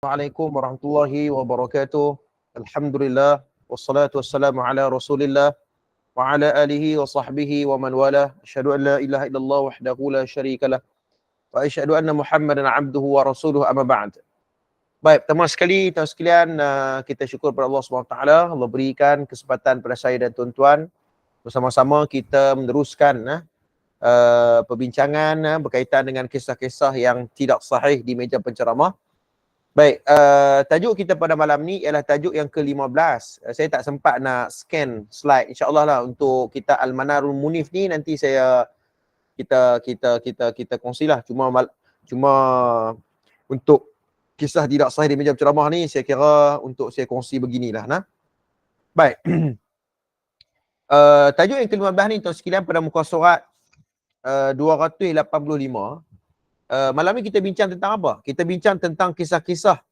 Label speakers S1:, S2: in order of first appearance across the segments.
S1: Assalamualaikum warahmatullahi wabarakatuh. Alhamdulillah wassalatu wassalamu ala Rasulillah wa ala alihi wa sahbihi wa man wala. Asyhadu an la ilaha illallah wahdahu la syarikalah wa asyhadu anna Muhammadan abduhu wa rasuluhu amma ba'd. Baik, pertama sekali tuan sekalian, kita syukur kepada Allah SWT. Allah berikan kesempatan pada saya dan tuan-tuan bersama-sama kita meneruskan perbincangan berkaitan dengan kisah-kisah yang tidak sahih di meja penceramah. Baik, tajuk kita pada malam ni ialah tajuk yang ke-15. Saya tak sempat nak scan slide, insya-Allah lah untuk kita Al-Manarul Munif ni nanti kita kongsilah. Cuma untuk kisah tidak sahih di meja ceramah ni saya kira untuk saya kongsi beginilah nah. Baik. Tajuk yang ke-15 ni tuan sekalian pada muka surat 285. Malam ni kita bincang tentang apa? Kita bincang tentang kisah-kisah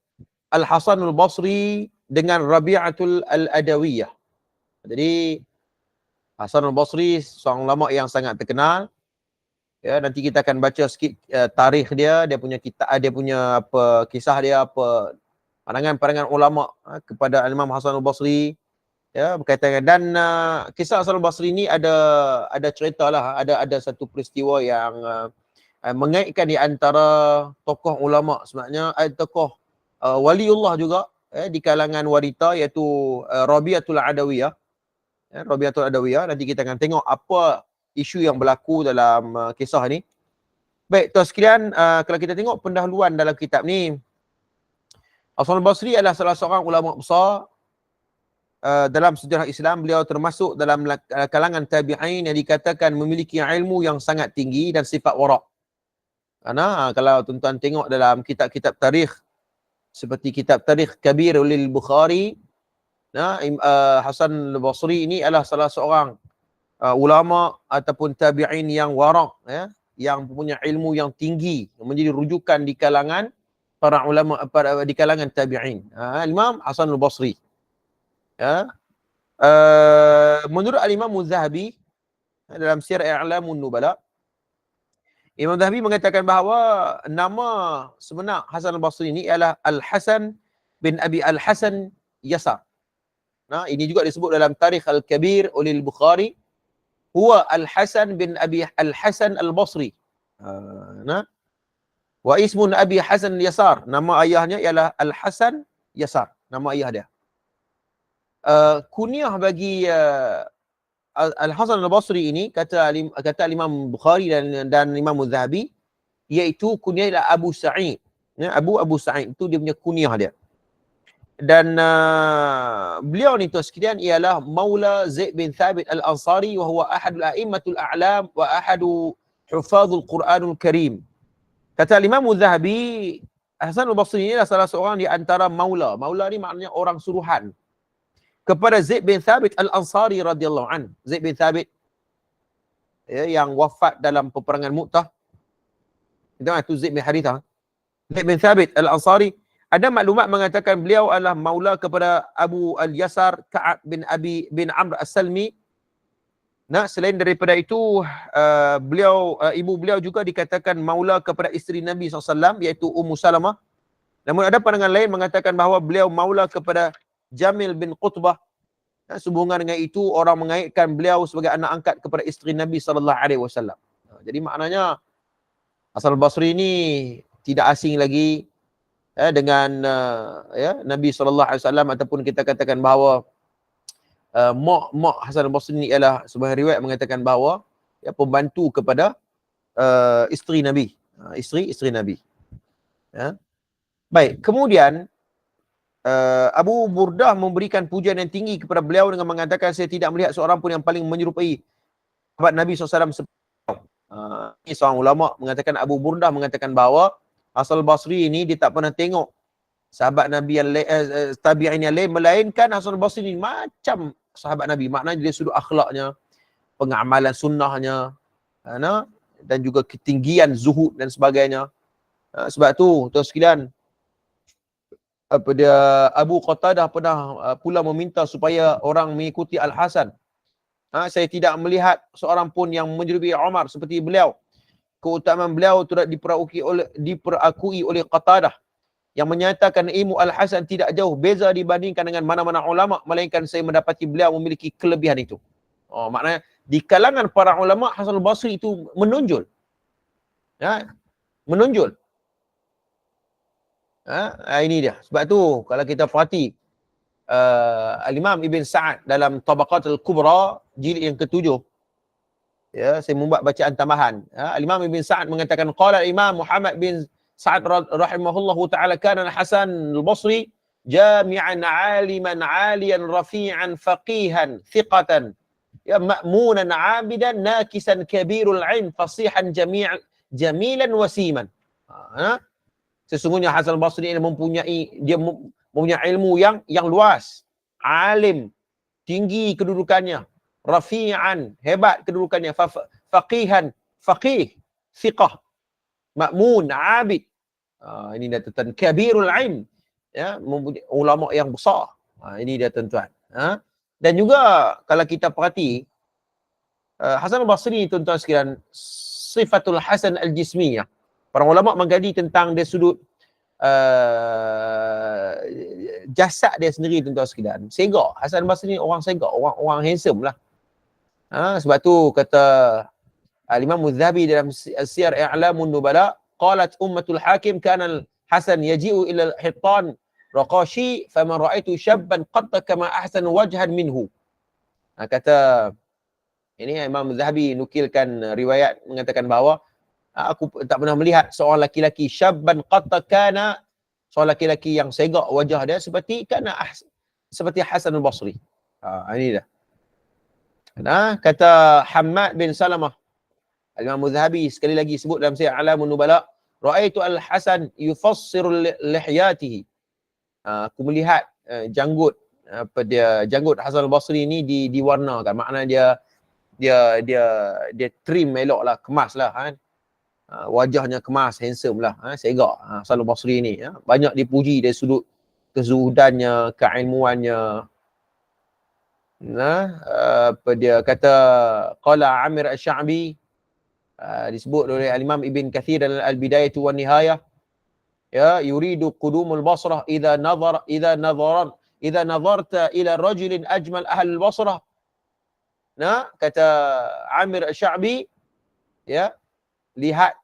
S1: Al-Hasan Al-Basri dengan Rabi'atul Al-Adawiyah. Jadi Hasan Al-Basri seorang ulama yang sangat terkenal. Ya, nanti kita akan baca sikit tarikh dia punya kitab, dia punya apa kisah dia, apa pandangan-pandangan ulama kepada Imam Hasan Al-Basri. Ya, berkaitan dan kisah Hasan Al-Basri ni ada ceritalah, ada satu peristiwa yang mengaitkan di antara tokoh ulama, sebenarnya tokoh waliullah juga di kalangan wanita, iaitu Rabi'atul Adawiyah. Rabi'atul Adawiyah, nanti kita akan tengok apa isu yang berlaku dalam kisah ni. Baik, tuan sekalian, kalau kita tengok pendahuluan dalam kitab ni, Hasan Al-Basri adalah salah seorang ulama besar dalam sejarah Islam. Beliau termasuk dalam kalangan tabi'in yang dikatakan memiliki ilmu yang sangat tinggi dan sifat wara'. Karena kalau tuan-tuan tengok dalam kitab-kitab tarikh seperti kitab Tarikh Kabir oleh Bukhari, Hasan Al-Basri ini adalah salah seorang ulama ataupun tabi'in yang wara', yang punya ilmu yang tinggi, yang menjadi rujukan di kalangan para ulama, di kalangan tabi'in. Imam Hasan Al-Basri. Menurut Al-Imam Az-Zahabi dalam Siyar A'lamun Nubala, Imam Zahabi mengatakan bahawa nama sebenar Hasan Al-Basri ini ialah Al-Hasan bin Abi Al-Hasan Yasar. Nah, ini juga disebut dalam Tarikh Al-Kabir oleh Bukhari, huwa Al-Hasan bin Abi Al-Hasan Al-Basri. Wa ismun Abi Hasan Yasar, nama ayahnya ialah Al-Hasan Yasar, nama ayah dia. Kunyah bagi Al-Hasan Al-Basri ini, kata Imam Bukhari dan Imam Az-Zahabi, iaitu kunyah ialah Abu Sa'id. Abu Sa'id itu dia punya kunyah dia. Dan beliau ni tuan sekalian ialah Maula Zaid bin Thabit Al-Ansari, wa huwa ahadul a'immatul a'lam wa ahadu hufazul Quranul Karim. Kata Imam Az-Zahabi, Hasan Al-Basri ini adalah salah seorang di antara maula. Maula ni maknanya orang suruhan kepada Zaid bin Thabit Al-Ansari radhiyallahu an. Zaid bin Thabit yang wafat dalam peperangan Mu'tah. Itu Zaid bin Harithah. Zaid bin Thabit Al-Ansari, ada maklumat mengatakan beliau adalah maula kepada Abu Al-Yasar Ka'ab bin Abi bin Amr As-Salmi. Selain daripada itu, ibu beliau juga dikatakan maula kepada isteri Nabi SAW, iaitu Ummu Salamah. Namun ada pandangan lain mengatakan bahawa beliau maula kepada Jamil bin Qutbah. Sehubungan dengan itu, orang mengaitkan beliau sebagai anak angkat kepada isteri Nabi SAW. Jadi maknanya Hasan Al-Basri ini tidak asing lagi dengan Nabi SAW, ataupun kita katakan bahawa mak Hasan Al-Basri ini ialah sebuah riwayat mengatakan bahawa pembantu kepada isteri Nabi, isteri Nabi. Baik, kemudian Abu Burdah memberikan pujian yang tinggi kepada beliau dengan mengatakan, saya tidak melihat seorang pun yang paling menyerupai sahabat Nabi SAW. Ini seorang ulama mengatakan, Abu Burdah mengatakan bahawa Hasan Al-Basri ini dia tak pernah tengok sahabat Nabi yang tabi'in yang lain, melainkan Hasan Al-Basri ini macam sahabat Nabi. Maknanya dia sudut akhlaknya, pengamalan sunnahnya, dan juga ketinggian zuhud dan sebagainya. Sebab tu tuan sekalian, Abu Qatadah pernah pula meminta supaya orang mengikuti Al-Hasan. Saya tidak melihat seorang pun yang menyerupai Umar seperti beliau. Keutamaan beliau tidak diperakui oleh Qatadah. yang menyatakan ilmu Al-Hasan tidak jauh beza dibandingkan dengan mana-mana ulama, melainkan saya mendapati beliau memiliki kelebihan itu. Maknanya di kalangan para ulama Hasan al-Basri itu menonjol. Ya, menonjol. Ini dia. Sebab tu kalau kita perhati Al-Imam Ibn Sa'ad dalam Tabaqat Al-Kubra jilid yang ke-7, ya, saya membuat bacaan tambahan. Al-Imam Ibn Sa'ad mengatakan qala Imam Muhammad bin Sa'ad rahimahullahu taala kana Hasan al-Basri jami'an 'aliman 'aliyan rafi'an faqihan thiqatan ya ma'munan 'abidan nakisan kabirul 'ilm fasihan jamilan wasiman. Sesungguhnya Hasan al-Basri ini mempunyai ilmu yang luas, alim, tinggi kedudukannya, rafi'an, hebat kedudukannya, faqih, thiqah, ma'mun, abid. Ini dia tuan, kabirul ilm, ya, mempunyai ulama yang besar. Ini dia tuan-tuan. Dan juga kalau kita perhati Hasan al-Basri tuan-tuan sekalian, sifatul Hasan al-Jismiyah. Para ulama mengkaji tentang dari sudut jasad dia sendiri tuan-tuan sekalian. Segak. Hasan al-Basri ni orang segak, orang handsome lah. Sebab tu kata Al-Imam Az-Zahabi dalam Siyar I'lamun Nubala, qalat ummatul hakim kana al-Hasan yaji'u ila al-hittan raqashi faman ra'aitu syabban qatta kama ahsan wajhan minhu. Kata ini Imam Az-Zahabi nukilkan riwayat mengatakan bahawa aku tak pernah melihat seorang laki-laki syabban qatta kana, seorang laki-laki yang segak wajah dia seperti Hasan al-Basri. Ini dah. Kata Hammad bin Salamah, Al-Imam Az-Zahabi sekali lagi sebut dalam Siyar A'lamun Nubala, ra'aitu Al-Hasan yufassiru lihyatihi. Aku melihat janggut Hasan al-Basri ni diwarnakan. Maknanya dia trim elok lah, kemas lah kan. Wajahnya kemas, handsome lah, segak Hasan al-Basri ni. Banyak dipuji dari sudut kezuhudannya, keilmuannya. Dia kata qala Amir Asy-Sya'bi, disebut oleh Al-Imam Ibn Kathir dalam Al-Bidayah wan Nihayah, ya, yuridu qudumul Basrah idza nazarta ila rajulin ajmal ahli al-Basrah. Kata Amir Asy-Sya'bi, ya, lihat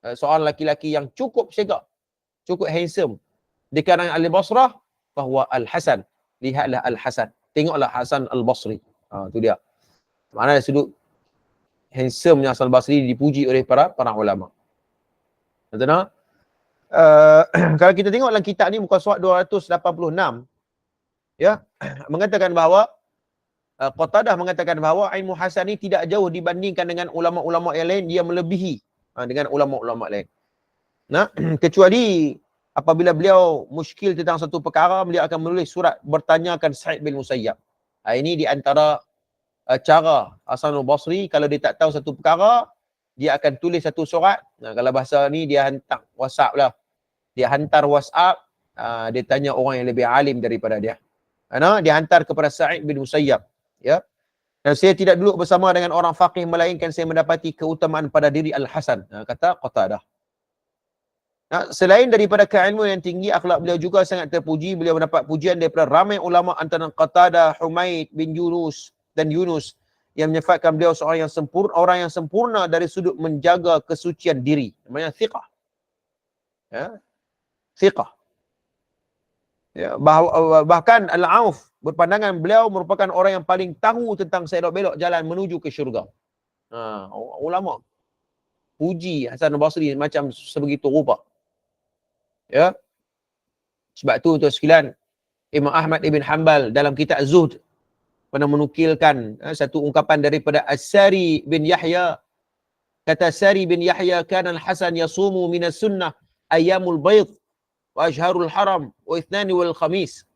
S1: seorang laki-laki yang cukup segak, cukup handsome di kalangan ahli Basrah, bahawa Al-Hasan, lihatlah Al-Hasan, tengoklah Hasan al-Basri. Itu dia. Maknanya sudut handsome-nya Hasan al-Basri dipuji oleh para ulama. Betul? Kalau kita tengok dalam kitab ni muka surat 286, ya, mengatakan bahawa Qatadah mengatakan bahawa ilmu Hasan ni tidak jauh dibandingkan dengan ulama-ulama yang lain, dia melebihi dengan ulama-ulama lain. Kecuali apabila beliau muskil tentang satu perkara, beliau akan menulis surat bertanyakan Sa'id bin Musayyab. Ini di antara cara Hasan al-Basri, kalau dia tak tahu satu perkara, dia akan tulis satu surat. Kalau bahasa ni dia hantar WhatsApp lah. Dia hantar WhatsApp, dia tanya orang yang lebih alim daripada dia. Dia hantar kepada Sa'id bin Musayyab. Ya. Dan saya tidak duduk bersama dengan orang faqih melainkan saya mendapati keutamaan pada diri Al-Hasan. Kata Qatadah. Selain daripada keilmuan yang tinggi, akhlak beliau juga sangat terpuji. Beliau mendapat pujian daripada ramai ulama antara Qatadah, Humaid bin Yunus dan Yunus yang menyifatkan beliau seorang yang sempurna, orang yang sempurna dari sudut menjaga kesucian diri. Namanya thiqah. Ya. Thiqah. Ya, bahkan Al-Auf berpandangan beliau merupakan orang yang paling tahu tentang selok-belok jalan menuju ke syurga. Ulama puji Hasan al-Basri macam sebegitu rupa. Ya. Sebab tu tuan sekalian, Imam Ahmad ibn Hanbal dalam kitab Zuhd pernah menukilkan satu ungkapan daripada As-Sari bin Yahya. Kata Sari bin Yahya, kana Al-Hasan yasumu minas sunnah ayyamul bayd wa ashharul haram wa ithnani wal khamis.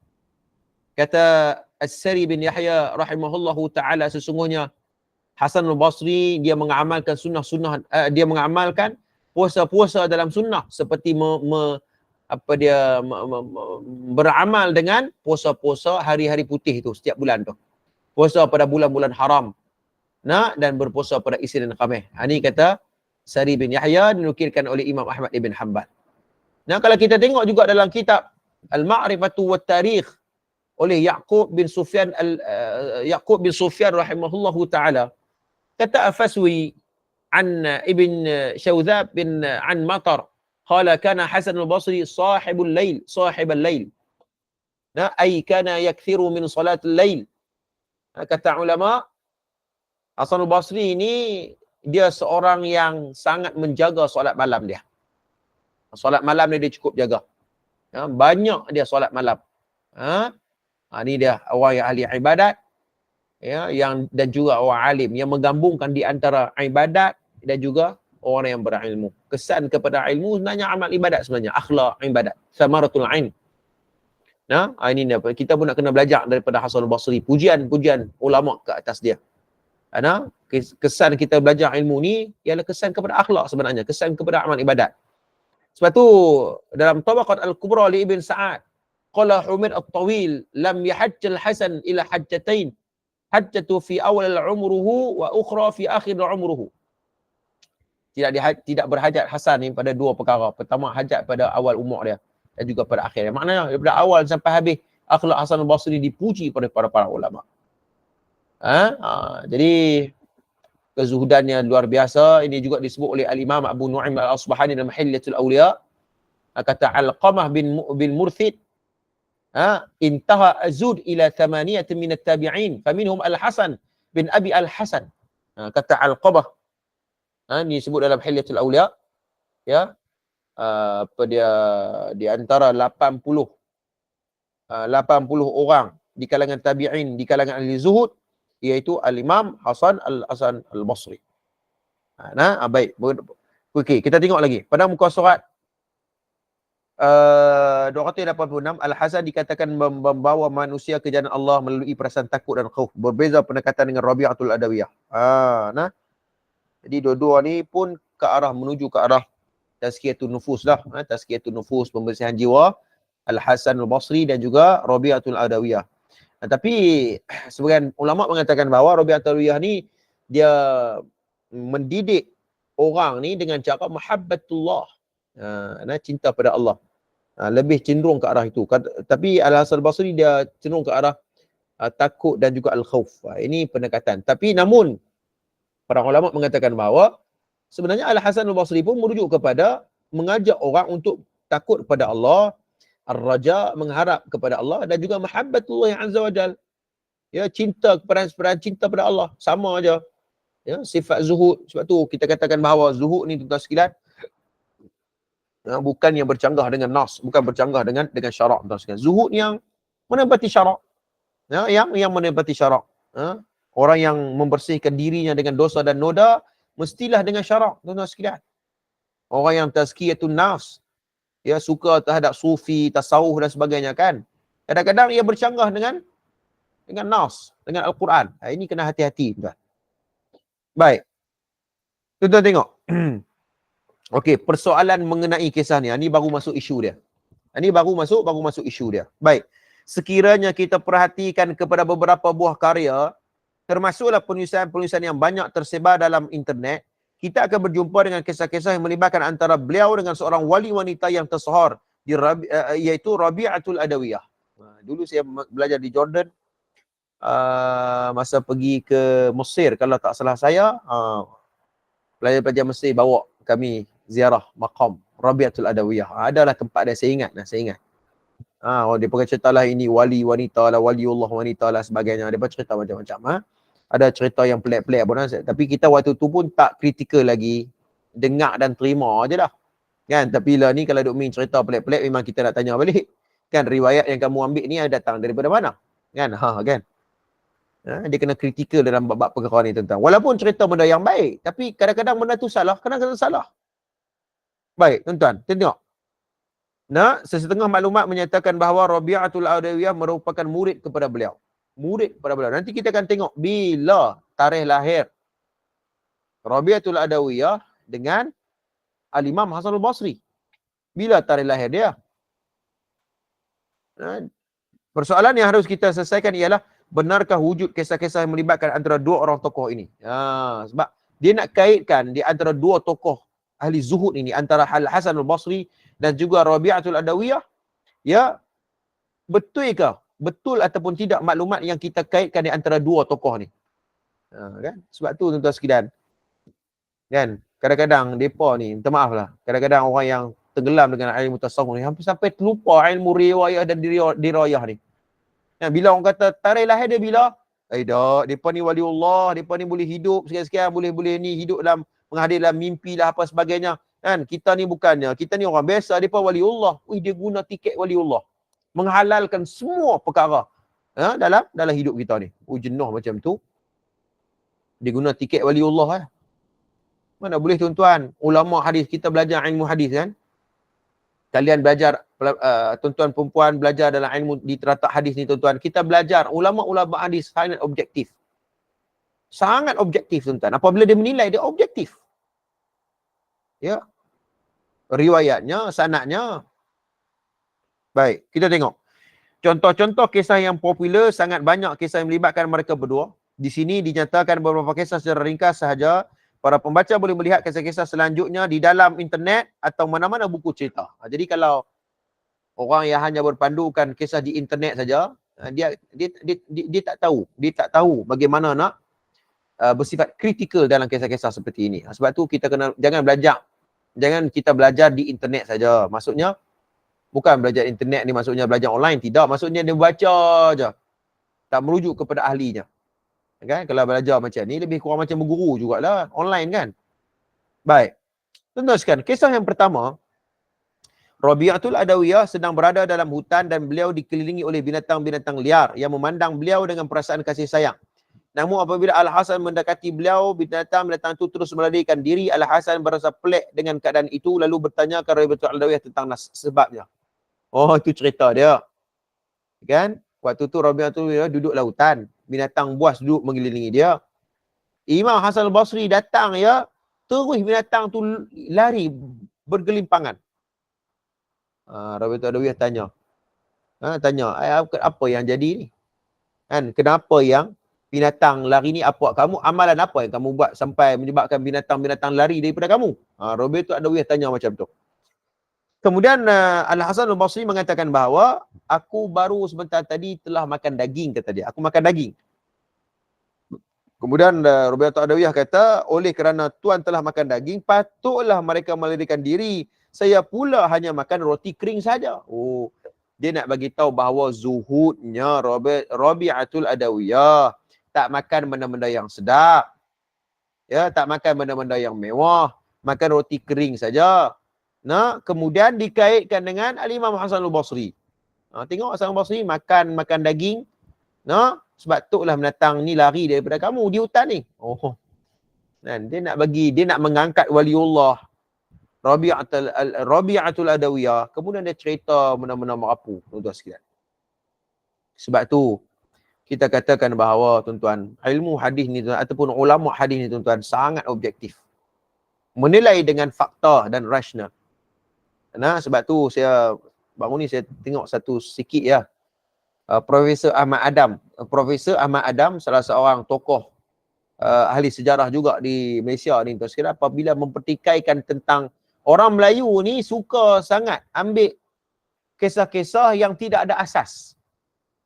S1: Kata As-Sari bin Yahya rahimahullahu ta'ala, sesungguhnya Hasan al-Basri dia mengamalkan sunnah-sunnah, dia mengamalkan puasa-puasa dalam sunnah seperti beramal dengan puasa-puasa hari-hari putih itu setiap bulan tu. Puasa pada bulan-bulan haram. Dan berpuasa pada Isnin dan Khamis. Ini kata Sari bin Yahya, dinukilkan oleh Imam Ahmad ibn Hanbal. Nah, kalau kita tengok juga dalam kitab Al-Ma'rifatu wa Tarikh oleh Yaqub bin Sufyan rahimahullahu taala, kata Al-Faswi an Ibn Syawzab bin an Matar qala kana Hasan al-Basri sahibul lail. Nah, ay kana yakthiru min salatul lail. Kata ulama, Hasan al-Basri ini dia seorang yang sangat menjaga solat malam dia. Solat malam dia cukup jaga. Banyak dia solat malam. Ini dia orang yang ahli ibadat, yang dan juga orang alim yang menggabungkan di antara ibadat dan juga orang yang berilmu. Kesan kepada ilmu sebenarnya amal ibadat sebenarnya, akhlak ibadat, samaratul ain. Ini dia, kita pun nak kena belajar daripada Hasan al-Basri, pujian-pujian ulama ke atas dia. Kesan kita belajar ilmu ni ialah kesan kepada akhlak sebenarnya, kesan kepada amal ibadat. Sebab tu dalam Tabaqat Al-Kubra li Ibn Sa'ad, qala Humaid At-Tawil lam yahajj al-Hasan ila hajjatain, hajjatu fi awal umruhu wa ukhra fi akhir umruhu. Tidak berhajat Hasan ni pada dua perkara. Pertama, hajat pada awal umur dia dan juga pada akhir. Maknanya daripada awal sampai habis akhlak Hasan al-Basri dipuji pada para ulama. Jadi kezuhudannya luar biasa. Ini juga disebut oleh Al-Imam Abu Nu'aim Al-Asbahani dalam Hilyatul Awliya. Kata Alqamah bin Murthid, intaha azud ila thamaniyatin min at-tabi'in faminhum Al-Hasan bin Abi Al-Hasan. Kata Alqamah, ini disebut dalam Hilyatul Awliya, dia di antara 80 orang di kalangan tabi'in, di kalangan ahli zuhud, iaitu Al-Imam Hasan al-Basri. Baik. Okey, kita tengok lagi. Pada muka surat 286, Al-Hasan dikatakan membawa manusia ke jalan Allah melalui perasaan takut dan khauf. Berbeza pendekatan dengan Rabi'atul Adawiyah. Jadi dua-dua ni pun menuju ke arah tazkiyatun nufus lah. Tazkiyatun nufus, pembersihan jiwa. Al-Hasan al-Basri dan juga Rabi'atul Adawiyah. Tapi sebagian ulama mengatakan bahawa Rabi'atul Adawiyah ni dia mendidik orang ni dengan cara mahabbatullah, cinta pada Allah. Lebih cenderung ke arah itu. Tapi Al-Hasan al-Basri dia cenderung ke arah takut dan juga al-khauf. Ini pendekatan. Tapi namun para ulama mengatakan bahawa sebenarnya Al-Hasan al-Basri pun merujuk kepada mengajak orang untuk takut kepada Allah, ar-raja, mengharap kepada Allah, dan juga mahabbatullah yang azza wa jal. Cinta cinta pada Allah. Sama aja. Sifat zuhud. Sebab tu kita katakan bahawa zuhud ni tuan-tuan sekalian, bukan yang bercanggah dengan nas, bukan bercanggah dengan syarak, tuan-tuan sekalian. Zuhud yang menepati syarak. Yang menepati syarak. Orang yang membersihkan dirinya dengan dosa dan noda mestilah dengan syarak, tuan-tuan sekalian. Orang yang tazkiyatun nafs, suka terhadap sufi, tasawuf dan sebagainya kan. Kadang-kadang ia bercanggah dengan nas, dengan Al-Quran. Ini kena hati-hati, tuan. Baik. Tuan-tuan tengok. Okey, persoalan mengenai kisah ni. Ini baru masuk isu dia. Ini baru masuk isu dia. Baik. Sekiranya kita perhatikan kepada beberapa buah karya, termasuklah penulisan-penulisan yang banyak tersebar dalam internet, kita akan berjumpa dengan kisah-kisah yang melibatkan antara beliau dengan seorang wali wanita yang tersohor, iaitu Rabi'atul Adawiyah. Dulu saya belajar di Jordan, masa pergi ke Mesir, kalau tak salah saya, pelajar-pelajar Mesir bawa kami ziarah maqam Rabi'atul Adawiyah. Adalah tempat dia, saya ingat. Dia pakai cerita lah, ini wali wanita lah, waliullah wanita lah sebagainya. Dia cerita macam-macam. Ada cerita yang pelik-pelik pun. Tapi kita waktu tu pun tak kritikal lagi. Dengar dan terima je lah. Kan? Tapi lah ni kalau duk main cerita pelik-pelik, memang kita nak tanya balik. Kan riwayat yang kamu ambil ni datang daripada mana? Kan? Kan? Dia kena kritikal dalam bab perkara ni tentang. Walaupun cerita benda yang baik, tapi kadang-kadang benda tu salah, kadang-kadang salah. Baik, tuan-tuan, tengok. Sesetengah maklumat menyatakan bahawa Rabi'atul Adawiyah merupakan murid kepada beliau. Nanti kita akan tengok bila tarikh lahir Rabi'atul Adawiyah dengan Al-Imam Hasan al-Basri. Bila tarikh lahir dia? Persoalan yang harus kita selesaikan ialah, benarkah wujud kisah-kisah yang melibatkan antara dua orang tokoh ini? Sebab dia nak kaitkan di antara dua tokoh ahli zuhud ini, antara Al-Hasan al-Basri dan juga Rabi'atul Adawiyah, ya, betul ataupun tidak maklumat yang kita kaitkan di antara dua tokoh ni. Kan? Sebab tu tuan-tuan sekalian, kan, kadang-kadang depa ni, minta maaf lah, kadang-kadang orang yang tenggelam dengan ilmu tasawuf ni hampir sampai terlupa ilmu riwayah dan dirayah ni. Bila orang kata tarikh lahir dia bila? Tak, depa ni waliullah, depa ni boleh hidup sekian-sekian, boleh ni hidup dalam menghadir dalam mimpi lah apa sebagainya. Kan, kita ni bukannya, kita ni orang biasa, depa waliullah. Dia guna tiket waliullah. Menghalalkan semua perkara dalam hidup kita ni. Jenuh macam tu. Dia guna tiket waliullah . Mana boleh tuan-tuan, ulama hadis, kita belajar ilmu hadis kan. Kalian belajar, tuan-tuan perempuan belajar dalam ilmu di teratak hadis ni tuan-tuan. Kita belajar, ulama-ulama hadis sangat objektif. Sangat objektif tuan-tuan. Apabila dia menilai, dia objektif. Ya. Riwayatnya, sanadnya. Baik, kita tengok. Contoh-contoh kisah yang popular, sangat banyak kisah yang melibatkan mereka berdua. Di sini dinyatakan beberapa kisah secara ringkas sahaja. Para pembaca boleh melihat kisah-kisah selanjutnya di dalam internet atau mana-mana buku cerita. Jadi kalau orang yang hanya berpandukan kisah di internet saja, dia tak tahu. Dia tak tahu bagaimana nak bersifat kritikal dalam kisah-kisah seperti ini. Sebab tu kita kena, jangan kita belajar di internet saja. Maksudnya bukan belajar internet ni maksudnya belajar online, tidak. Maksudnya dia baca aja. Tak merujuk kepada ahlinya. Kan? Kalau belajar macam ni lebih kurang macam berguru jugalah online kan. Baik. Tuan-tuan, kisah yang pertama, Rabi'atul Adawiyah sedang berada dalam hutan dan beliau dikelilingi oleh binatang-binatang liar yang memandang beliau dengan perasaan kasih sayang. Namun apabila Al-Hasan mendekati beliau, binatang-binatang itu terus melarikan diri. Al-Hasan berasa pelik dengan keadaan itu lalu bertanya kepada Rabi'atul Adawiyah tentang sebabnya. Oh, itu cerita dia. Kan? Waktu tu Rabi'atul Adawiyah duduk lautan. Binatang buas duduk mengelilingi dia. Imam Hasan Al-Basri datang ya, terus binatang tu lari bergelimpangan. Rabi'atul Adawiyah tanya. Apa yang jadi ni? Kan, kenapa yang binatang lari ni, apa kamu, amalan apa yang kamu buat sampai menyebabkan binatang-binatang lari daripada kamu? Rabi'atul Adawiyah tanya macam tu. Kemudian Al-Hasan Al-Basri mengatakan bahawa aku baru sebentar tadi telah makan daging, kata dia. Aku makan daging. Kemudian Rabi'atul Adawiyah kata, oleh kerana tuan telah makan daging, patutlah mereka melarikan diri. Saya pula hanya makan roti kering saja. Oh, dia nak bagi tahu bahawa zuhudnya Rabi'atul Adawiyah. Tak makan benda-benda yang sedap. Ya, tak makan benda-benda yang mewah. Makan roti kering saja. Kemudian dikaitkan dengan Al-Imam Hasan Al-Basri. Tengok Hasan Al-Basri makan daging. Sebab tu lah binatang ni lari daripada kamu di hutan ni. Dia nak mengangkat waliullah Rabi'atul Adawiyah. Kemudian dia cerita benda-benda merapu, tuan-tuan sekalian. Sebab tu kita katakan bahawa tuan-tuan, ilmu hadis ni ataupun ulama hadis ni tuan-tuan sangat objektif. Menilai dengan fakta dan rasional. Sebab tu saya baru ni saya tengok satu sikit ya. Profesor Ahmad Adam, salah seorang tokoh ahli sejarah juga di Malaysia ni tuan sekalian, apabila mempertikaikan tentang orang Melayu ni suka sangat ambil kisah-kisah yang tidak ada asas.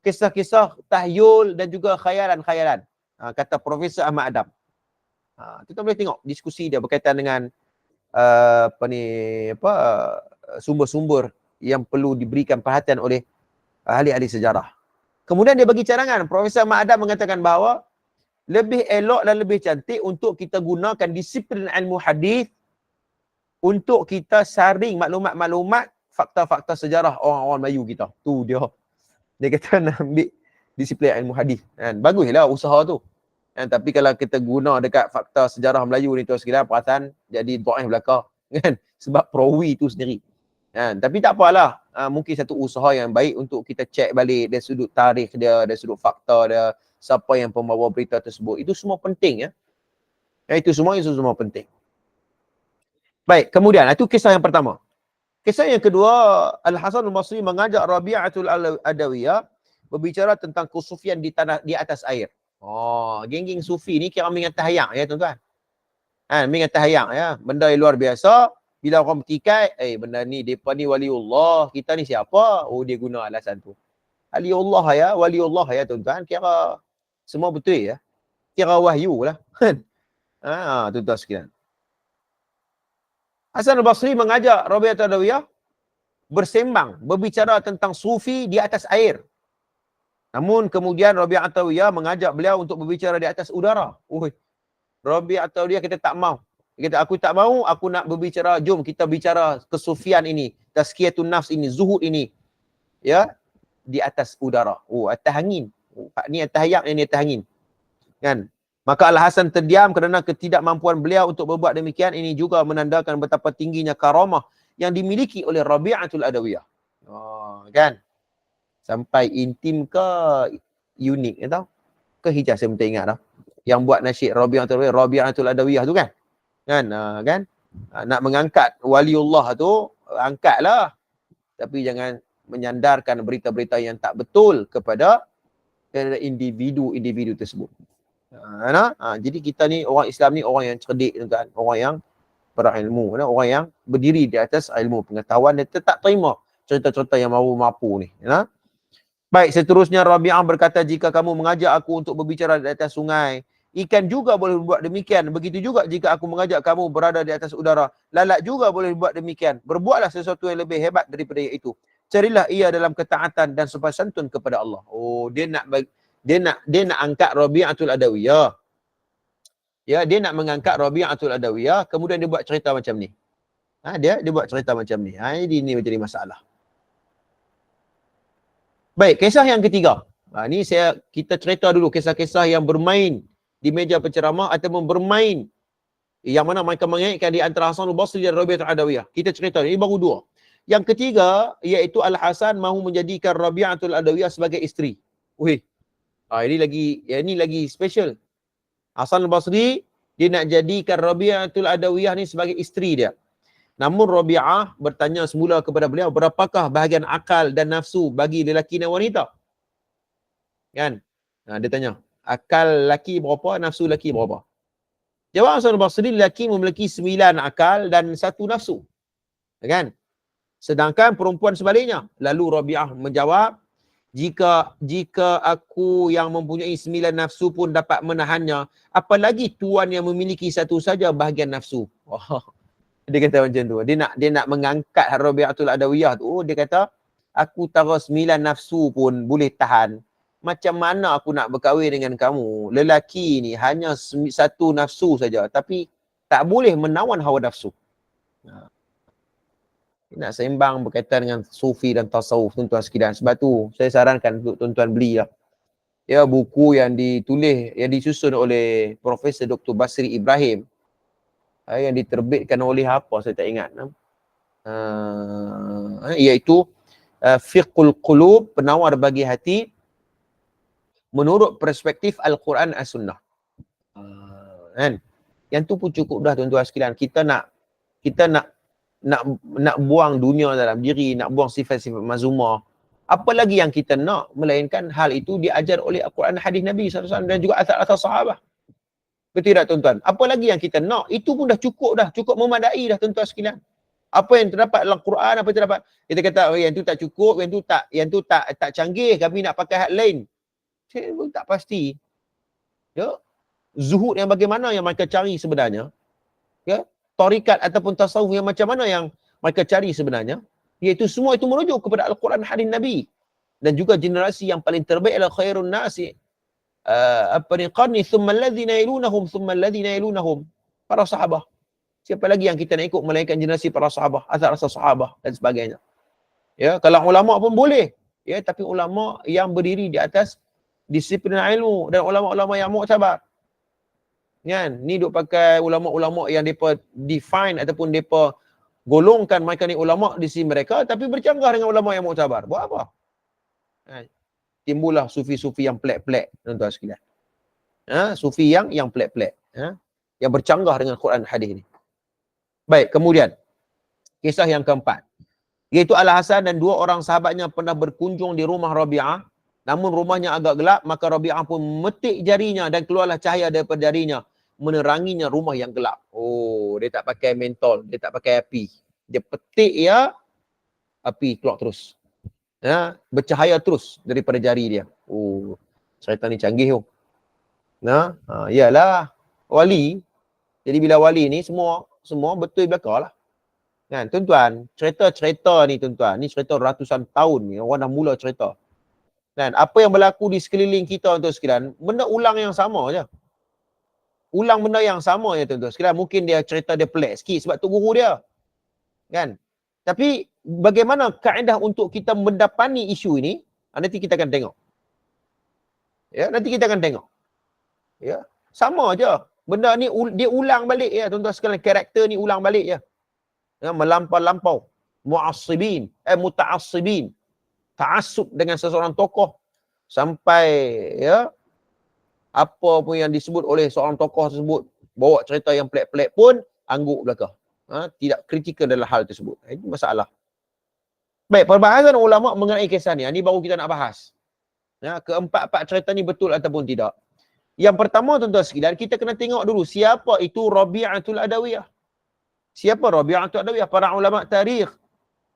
S1: Kisah-kisah tahyul dan juga khayalan-khayalan. Kata Profesor Ahmad Adam. Kita boleh tengok diskusi dia berkaitan dengan sumber-sumber yang perlu diberikan perhatian oleh ahli-ahli sejarah. Kemudian dia bagi cadangan. Profesor Ahmad Adam mengatakan bahawa lebih elok dan lebih cantik untuk kita gunakan disiplin ilmu hadis untuk kita saring maklumat-maklumat fakta-fakta sejarah orang-orang Melayu kita. Tu dia. Dia kata nak ambil disiplin ilmu hadis. Baguslah usaha tu. Tapi kalau kita guna dekat fakta sejarah Melayu ni tuan sekalian, perasaan jadi dhaif belaka. Kan? Sebab perawi tu sendiri. Tapi tak apalah. Mungkin satu usaha yang baik untuk kita cek balik dari sudut tarikh dia, dari sudut fakta dia, siapa yang pembawa berita tersebut. Itu semua penting ya. Itu semua penting. Baik, kemudian itu kisah yang pertama. Kisah yang kedua, Al-Hasan Al-Basri mengajak Rabi'atul Adawiyah berbicara tentang kesufian di atas air. Geng-geng sufi ni kira mengatah hayang ya tuan-tuan. Mengatah hayang ya, benda yang luar biasa. Bila orang bertikai, benda ni, mereka ni waliullah, kita ni siapa? Oh, dia guna alasan tu. Waliullah ya tuan-tuan, kira semua betul ya. Kira wahyu lah. Tuan-tuan sekalian. Hasan al-Basri mengajak Rabi'ah al-Adawiyah bersembang, berbicara tentang sufi di atas air. Namun kemudian Rabi'ah al-Adawiyah mengajak beliau untuk berbicara di atas udara. Rabi'ah al-Adawiyah kita tak mau. Dia kata, aku tak mau, aku nak berbicara, jom kita bicara kesufian ini, tazkiyatun nafs ini, zuhud ini. Ya, di atas udara. Atas angin. Ni atas ayak, ni atas angin. Kan? Maka Al-Hasan terdiam kerana ketidakmampuan beliau untuk berbuat demikian. Ini juga menandakan betapa tingginya karamah yang dimiliki oleh Rabi'atul Adawiyah. Kan? Sampai intim ke unik, ya tahu? Ke Hijaz saya minta ingat dah. Yang buat nasyid Rabi'atul Adawiyah tu kan? Kan? Nak mengangkat waliullah tu, angkatlah. Tapi jangan menyandarkan berita-berita yang tak betul kepada individu-individu tersebut. Jadi kita ni, orang Islam ni orang yang cerdik kan, orang yang berilmu, orang yang berdiri di atas ilmu pengetahuan dan tetap terima cerita-cerita yang mampu ni. Baik, seterusnya Rabi'ah berkata, jika kamu mengajak aku untuk berbicara di atas sungai, ikan juga boleh buat demikian. Begitu juga jika aku mengajak kamu berada di atas udara, lalat juga boleh buat demikian. Berbuatlah sesuatu yang lebih hebat daripada itu. Carilah ia dalam ketaatan dan sopan santun kepada Allah. Dia nak angkat Rabi'atul Adawiyah. Ya, dia nak mengangkat Rabi'atul Adawiyah, kemudian dia buat cerita macam ni. Dia buat cerita macam ni. Ini menjadi masalah. Baik, kisah yang ketiga. Ni kita cerita dulu kisah-kisah yang bermain di meja penceramah ataupun bermain yang mana mereka mengaitkan di antara Hasan al-Basri dan Rabi'atul Adawiyah. Kita cerita ni baru dua. Yang ketiga iaitu Al-Hasan mahu menjadikan Rabi'atul Adawiyah sebagai isteri. Ini lagi special. Hasan al-Basri dia nak jadikan Rabi'atul Adawiyah ni sebagai isteri dia. Namun Rabi'ah bertanya semula kepada beliau, berapakah bahagian akal dan nafsu bagi lelaki dan wanita? Kan? Dia tanya, akal lelaki berapa, nafsu lelaki berapa? Jawab Hasan al-Basri, lelaki memiliki 9 akal dan 1 nafsu. Kan? Sedangkan perempuan sebaliknya. Lalu Rabi'ah menjawab, jika aku yang mempunyai 9 nafsu pun dapat menahannya, apalagi tuan yang memiliki satu saja bahagian nafsu. Dia kata macam tu. Dia nak mengangkat Rabi'atul Adawiyah tu. Dia kata, aku tara 9 nafsu pun boleh tahan. Macam mana aku nak berkahwin dengan kamu? Lelaki ni hanya 1 nafsu saja, tapi tak boleh menawan hawa nafsu. Nak sembang berkaitan dengan sufi dan tasawuf, tuan-tuan sekalian. Sebab tu saya sarankan untuk tuan-tuan belilah. Ya, buku yang ditulis, yang disusun oleh Profesor Dr. Basri Ibrahim. Yang diterbitkan oleh apa saya tak ingat. Iaitu Fiqhul Qulub, penawar bagi hati menurut perspektif Al-Quran As-Sunnah. Kan? Yang tu pun cukup dah tuan-tuan sekalian. Kita nak buang dunia dalam diri, nak buang sifat-sifat mazmumah. Apa lagi yang kita nak, melainkan hal itu diajar oleh Al-Quran, hadis Nabi SAW dan juga asal-asal sahabat. Betul tak tuan-tuan? Apa lagi yang kita nak? Itu pun dah cukup memadai dah tuan-tuan sekalian. Apa yang terdapat dalam Quran, apa yang terdapat, kita kata yang tu tak cukup, yang tu tak canggih, kami nak pakai hal lain. Saya pun tak pasti. Ya. Zuhud yang bagaimana yang mereka cari sebenarnya? Ya. Tarikat ataupun tasawuf yang macam mana yang mereka cari sebenarnya? Iaitu semua itu merujuk kepada Al-Quran, hadis Nabi. Dan juga generasi yang paling terbaik adalah khairun nasi. Qarni thumma alladhina yalunahum, para sahabah. Siapa lagi yang kita nak ikut melainkan generasi para sahabah, asal-asal sahabah dan sebagainya. Ya, kalau ulama pun boleh. Ya, tapi ulama yang berdiri di atas disiplin ilmu dan ulama-ulama yang muktabar. Kan? Ni duk pakai ulama-ulama yang depa define ataupun depa golongkan mereka ni ulama di sisi mereka, tapi bercanggah dengan ulama yang muktabar. Buat apa? Timbullah sufi-sufi yang pelik-pelik, tuan-tuan sekalian. Sufi yang pelik-pelik, yang bercanggah dengan Quran hadis ni. Baik, kemudian kisah yang keempat, iaitu Al-Hasan dan 2 orang sahabatnya pernah berkunjung di rumah Rabi'ah. Namun rumahnya agak gelap, maka Rabi'ah pun memetik jarinya dan keluarlah cahaya daripada jarinya. meneranginya rumah yang gelap. Oh, dia tak pakai mentol, dia tak pakai api. Dia petik ya, api keluar terus. Ya, bercahaya terus daripada jari dia. Oh, syaitan ni canggih tu. Nah, iyalah wali. Jadi bila wali ni semua betul belaka lah. Kan, tuan-tuan, cerita-cerita ni tuan-tuan, ni cerita ratusan tahun ni, orang dah mula cerita. Kan, apa yang berlaku di sekeliling kita tuan sekalian, benda ulang yang sama je. Ulang benda yang sama je tuan-tuan sekalian. Mungkin dia cerita dia pelik sikit sebab tu guru dia. Kan? Tapi bagaimana kaedah untuk kita mendapani isu ini, nanti kita akan tengok. Ya, nanti kita akan tengok. Ya, sama aja. Benda ni dia ulang balik ya tuan-tuan sekalian, karakter ni ulang balik ya. Ya, melampau-lampau, muta'assibin, ta'assub dengan seseorang tokoh sampai ya apa pun yang disebut oleh seorang tokoh tersebut, bawa cerita yang pelik-pelik pun angguk belaka. Tidak kritikal dalam hal tersebut. Ini masalah. Baik, perbahasan ulama mengenai kisah ni, ini baru kita nak bahas. Ya, keempat-empat cerita ni betul ataupun tidak. Yang pertama tuan-tuan sekalian, kita kena tengok dulu siapa itu Rabi'atul Adawiyah. Siapa Rabi'atul Adawiyah? Para ulama tarikh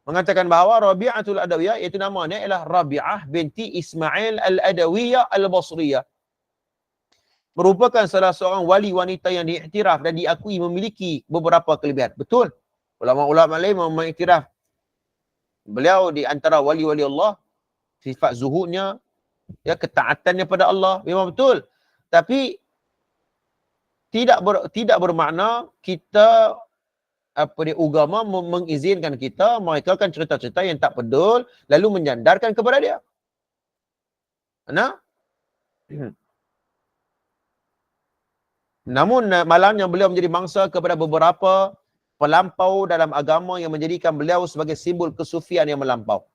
S1: mengatakan bahawa Rabi'atul Adawiyah iaitu namanya ialah Rabi'ah binti Ismail Al-Adawiyah Al-Basriyah. Merupakan salah seorang wali wanita yang diiktiraf dan diakui memiliki beberapa kelebihan. Betul. Ulama-ulama lain mengiktiraf beliau di antara wali-wali Allah, sifat zuhudnya, ya, ketaatannya pada Allah memang betul. Tapi tidak bermakna kita agama mengizinkan kita mengekalkan cerita-cerita yang tak betul lalu menyandarkan kepada dia. Namun malangnya beliau menjadi mangsa kepada beberapa pelampau dalam agama yang menjadikan beliau sebagai simbol kesufian yang melampau.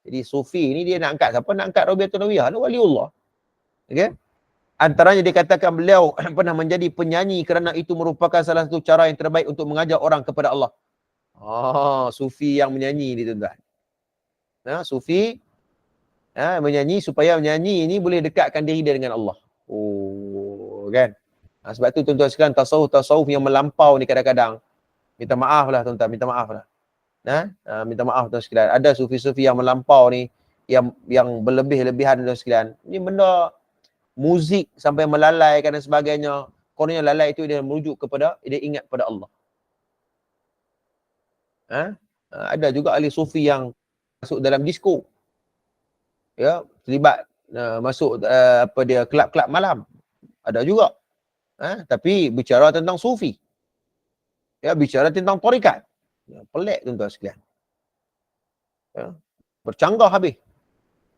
S1: Jadi sufi ni dia nak angkat siapa? Nak angkat Rabi'atul Adawiyah, waliullah. Okey. Antaranya dikatakan beliau pernah menjadi penyanyi kerana itu merupakan salah satu cara yang terbaik untuk mengajak orang kepada Allah. Sufi yang menyanyi ni tuan-tuan. Sufi menyanyi supaya menyanyi ini boleh dekatkan diri dia dengan Allah. Kan? Sebab tu tuan-tuan sekalian, tasawuf yang melampau ni kadang-kadang minta maaf lah tuan-tuan, minta maaf lah. Minta maaf tuan sekalian. Ada sufi-sufi yang melampau ni yang berlebih-lebihan tuan sekalian. Ini benda muzik sampai melalaikan dan sebagainya. Kononnya lalai itu dia merujuk kepada, dia ingat pada Allah. Ada juga ahli sufi yang masuk dalam disko. Ya, terlibat masuk kelab-kelab malam. Ada juga. Tapi bicara tentang sufi. Ya, bicara tentang tarikat. Ya, pelik tuan-tuan sekalian. Ya, bercanggah habis.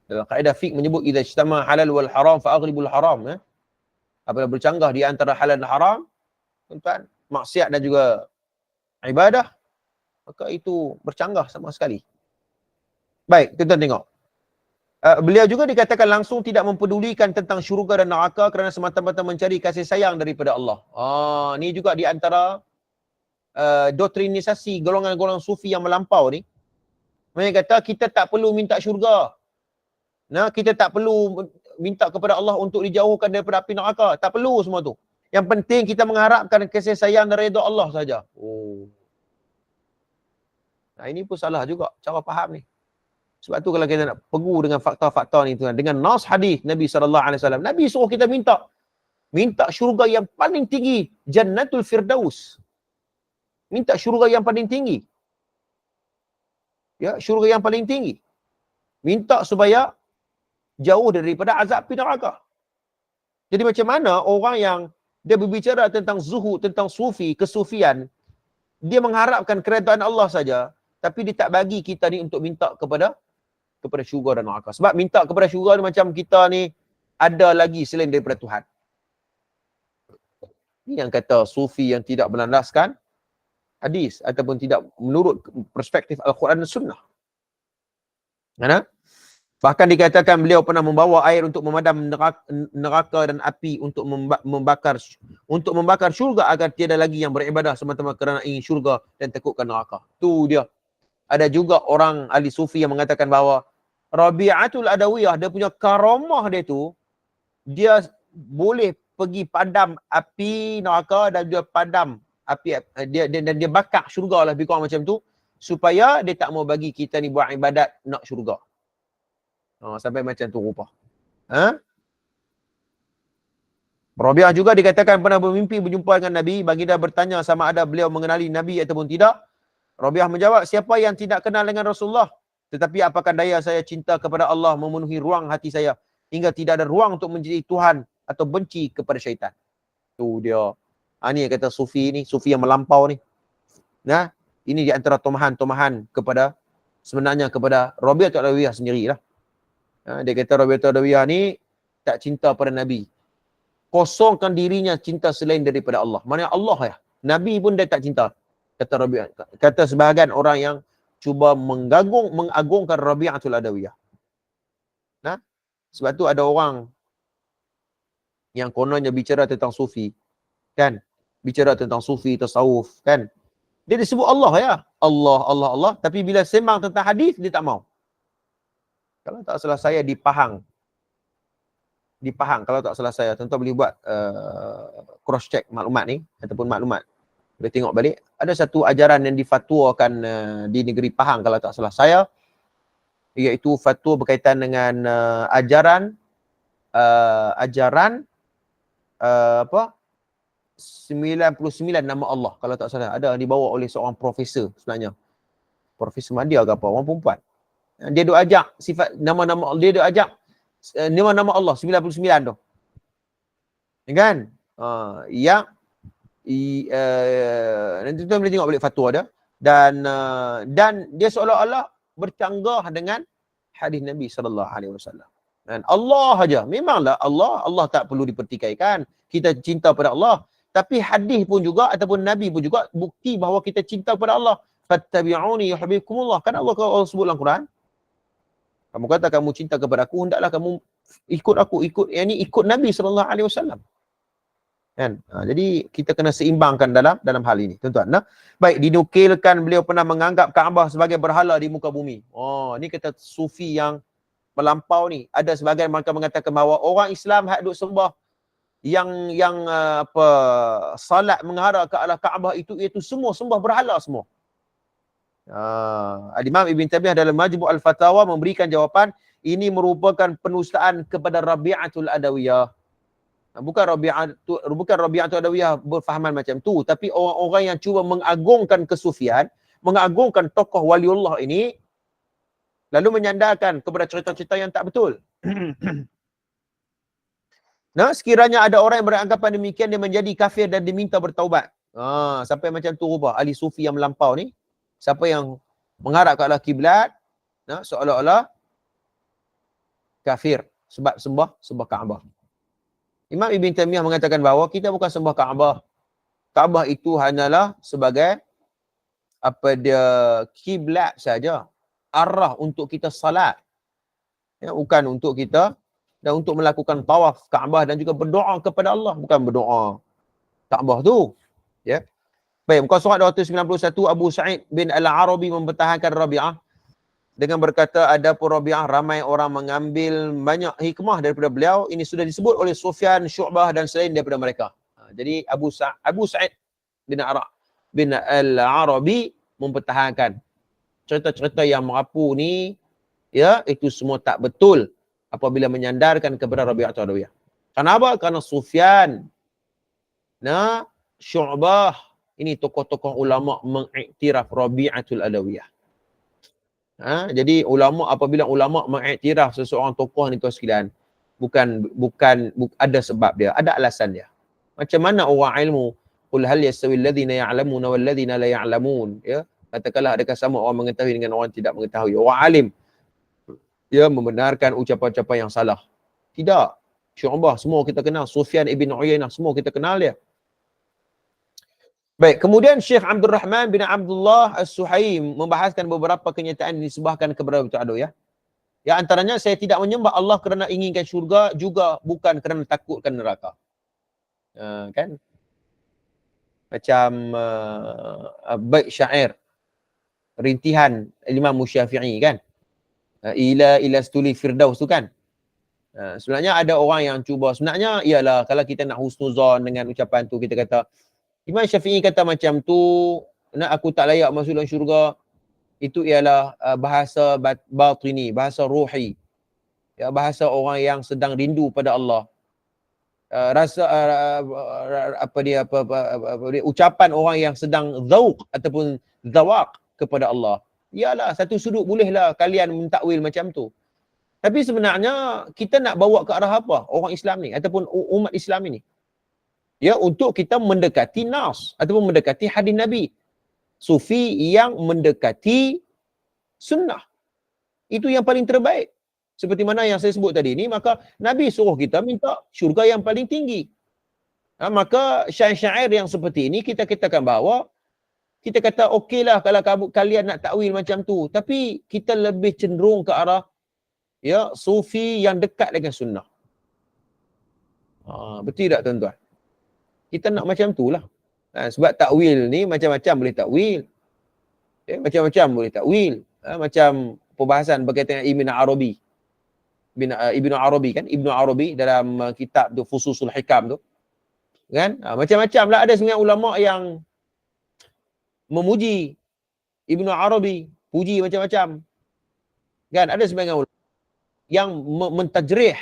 S1: Dalam kaedah fiqh menyebut idza ijtama halal wal haram fa aghlibul haram. Apabila bercanggah di antara halal dan haram, tuan-tuan, maksiat dan juga ibadah, maka itu bercanggah sama sekali. Baik, tuan-tuan tengok. Beliau juga dikatakan langsung tidak mempedulikan tentang syurga dan neraka kerana semata-mata mencari kasih sayang daripada Allah. Ni juga di antara doktrinisasi golongan-golongan sufi yang melampau ni. Mereka kata kita tak perlu minta syurga. Kita tak perlu minta kepada Allah untuk dijauhkan daripada api neraka. Tak perlu semua tu. Yang penting kita mengharapkan kasih sayang dan redha Allah saja. Ini pun salah juga cara faham ni. Sebab tu kalau kita nak pegu dengan fakta-fakta ni tuan, dengan nas hadis Nabi SAW, Nabi suruh kita minta syurga yang paling tinggi, Jannatul Firdaus. Minta syurga yang paling tinggi. Ya, syurga yang paling tinggi. Minta supaya jauh daripada azab api neraka. Jadi macam mana orang yang dia berbicara tentang zuhud, tentang sufi, kesufian, dia mengharapkan keredaan Allah saja, tapi dia tak bagi kita ni untuk minta kepada syurga dan neraka. Sebab minta kepada syurga ni macam kita ni ada lagi selain daripada Tuhan. Ini yang kata sufi yang tidak berlandaskan hadis ataupun tidak menurut perspektif Al-Quran dan Sunnah. Bahkan dikatakan beliau pernah membawa air untuk memadam neraka dan api untuk membakar syurga agar tiada lagi yang beribadah semata-mata kerana ingin syurga dan takutkan neraka. Tu dia. Ada juga orang ahli sufi yang mengatakan bahawa Rabi'atul Adawiyah, dia punya karamah dia tu, dia boleh pergi padam api neraka dan dia padam api dia bakar syurga lah, lebih kurang macam tu, supaya dia tak mau bagi kita ni buat ibadat nak syurga. Sampai macam tu rupa. Rabi'ah juga dikatakan pernah bermimpi berjumpa dengan Nabi. Baginda bertanya sama ada beliau mengenali Nabi ataupun tidak. Rabi'ah menjawab, siapa yang tidak kenal dengan Rasulullah? Tetapi apakah daya saya cinta kepada Allah memenuhi ruang hati saya hingga tidak ada ruang untuk menjadi Tuhan atau benci kepada syaitan. Tu dia. Ni yang kata sufi ni, sufi yang melampau ni. Nah, ini di antara tomahan-tomahan kepada sebenarnya kepada Rabi'ah Adawiyah sendirilah. Dia kata Rabi'ah Adawiyah ni tak cinta pada Nabi. Kosongkan dirinya cinta selain daripada Allah. Maksudnya Allah ya. Nabi pun dia tak cinta. Kata Rabi'ah. Kata sebahagian orang yang cuba mengagungkan Rabi'atul Adawiyah. Nah, sebab tu ada orang yang kononnya bicara tentang sufi, kan? Bicara tentang sufi, tasawuf, kan? Dia disebut Allah ya. Allah. Tapi bila sembang tentang hadis, dia tak mau. Kalau tak salah saya di Pahang, kalau tak salah saya, tuan-tuan boleh buat cross check maklumat ni ataupun maklumat. Boleh tengok balik. Ada satu ajaran yang difatwakan di negeri Pahang kalau tak salah saya, iaitu fatwa berkaitan dengan ajaran 99 nama Allah kalau tak salah. Ada dibawa oleh seorang profesor sebenarnya. Profesor Madia ke apa, orang perempuan. Dia duk ajak sifat nama-nama, dia duk ajak nama Allah 99 tu. Kan? Nanti tuan boleh tengok balik fatwa dia. Dan dia seolah-olah bercanggah dengan hadis Nabi SAW. Dan Allah aja, memanglah Allah tak perlu dipertikaikan. Kita cinta pada Allah. Tapi hadis pun juga ataupun Nabi pun juga bukti bahawa kita cinta pada Allah. Fattabi'uni yuhibbukumullah. Kan Allah sebut dalam Quran. Kamu kata kamu cinta kepada aku, hendaklah kamu ikut aku, ikut Nabi SAW. Kan? Jadi kita kena seimbangkan dalam hal ini, tuan-tuan. Baik, dinukilkan beliau pernah menganggap Kaabah sebagai berhala di muka bumi. Ni kata sufi yang melampau ni. Ada sebagian mereka mengatakan bahawa orang Islam hak duk sembah yang salat menghadap ke arah Kaabah itu semua sembah berhala semua. Imam Ibn Taymiyah dalam Majmu' Al-Fatawa memberikan jawapan ini merupakan penustaan kepada Rabi'atul Adawiyah. Bukan Rabi'atul Adawiyah berfahaman macam tu, tapi orang-orang yang cuba mengagungkan kesufian, mengagungkan tokoh waliullah ini, lalu menyandarkan kepada cerita-cerita yang tak betul. Nah, sekiranya ada orang yang beranggapan demikian, dia menjadi kafir dan diminta bertaubat. Sampai macam tu rupa ahli sufi yang melampau ni. Siapa yang mengharap ke arah kiblat, seolah-olah kafir sebab sembah Kaabah. Imam Ibn Taymiyah mengatakan bahawa kita bukan sembah Kaabah. Kaabah itu hanyalah sebagai kiblat saja. Arah untuk kita salat. Ya, bukan untuk kita dan untuk melakukan tawaf Kaabah dan juga berdoa kepada Allah, bukan berdoa Kaabah tu. Ya. Baik, muka surat 291, Abu Sa'id bin Al-Arabi mempertahankan Rabi'ah dengan berkata, ada pun Rabi'ah ramai orang mengambil banyak hikmah daripada beliau. Ini sudah disebut oleh Sufyan, Syu'bah dan selain daripada mereka. Jadi Abu Sa'id bin Al-Arabi mempertahankan cerita-cerita yang merapu ni, ya, itu semua tak betul apabila menyandarkan kepada Rabi'ah Adawiyah. Kenapa? Kerana Sufyan, Syu'bah, ini tokoh-tokoh ulama mengiktiraf Rabi'atul Adawiyah. Jadi apabila ulama mengiktiraf seseorang tokoh ni tuan sekalian, bukan ada sebab dia, ada alasan dia. Macam mana orang ilmu, qul hal yastawi alladhina ya'lamuna wal ladzina la ya'lamun, ya, katakanlah adakah sama orang mengetahui dengan orang tidak mengetahui. Orang alim dia membenarkan ucapan-ucapan yang salah. Tidak. Syu'bah semua kita kenal, Sufyan ibn Uyainah semua kita kenal dia. Baik, kemudian Syekh Abdul Rahman bin Abdullah As-Suhaim membahaskan beberapa kenyataan yang disebahkan kepada Rabi'atul Adawiyah. Yang antaranya, saya tidak menyembah Allah kerana inginkan syurga, juga bukan kerana takutkan neraka. Kan? Macam bait syair rintihan Imam Syafi'i kan? Ila stuli firdaus tu kan? Sebenarnya ada orang yang cuba, sebenarnya ialah kalau kita nak husnuzon dengan ucapan tu, kita kata, Imam Syafi'i kata macam tu, aku tak layak masuk dalam syurga, itu ialah bahasa batini, bahasa ruhi. Ya, bahasa orang yang sedang rindu pada Allah. Ucapan orang yang sedang zauq ataupun zawaq kepada Allah. Yalah, satu sudut bolehlah kalian mentakwil macam tu. Tapi sebenarnya kita nak bawa ke arah apa orang Islam ni ataupun umat Islam ini? Ya, untuk kita mendekati nas ataupun mendekati hadis Nabi. Sufi yang mendekati sunnah. Itu yang paling terbaik. Seperti mana yang saya sebut tadi ni, maka Nabi suruh kita minta syurga yang paling tinggi. Maka syair-syair yang seperti ini kita katakan bahawa kita kata okeylah kalau kalian nak takwil macam tu, tapi kita lebih cenderung ke arah ya sufi yang dekat dengan sunnah. Betul tak tuan-tuan? Kita nak macam tu lah. Sebab takwil ni macam-macam boleh takwil. Macam-macam boleh takwil. Macam perbahasan berkaitan dengan Ibn Arabi kan, Ibn Arabi dalam kitab tu Fususul Hikam tu kan, macam-macam lah. Ada sebenarnya ulama yang memuji Ibn Arabi, puji macam-macam kan. Ada sebenarnya ulama yang mentajrih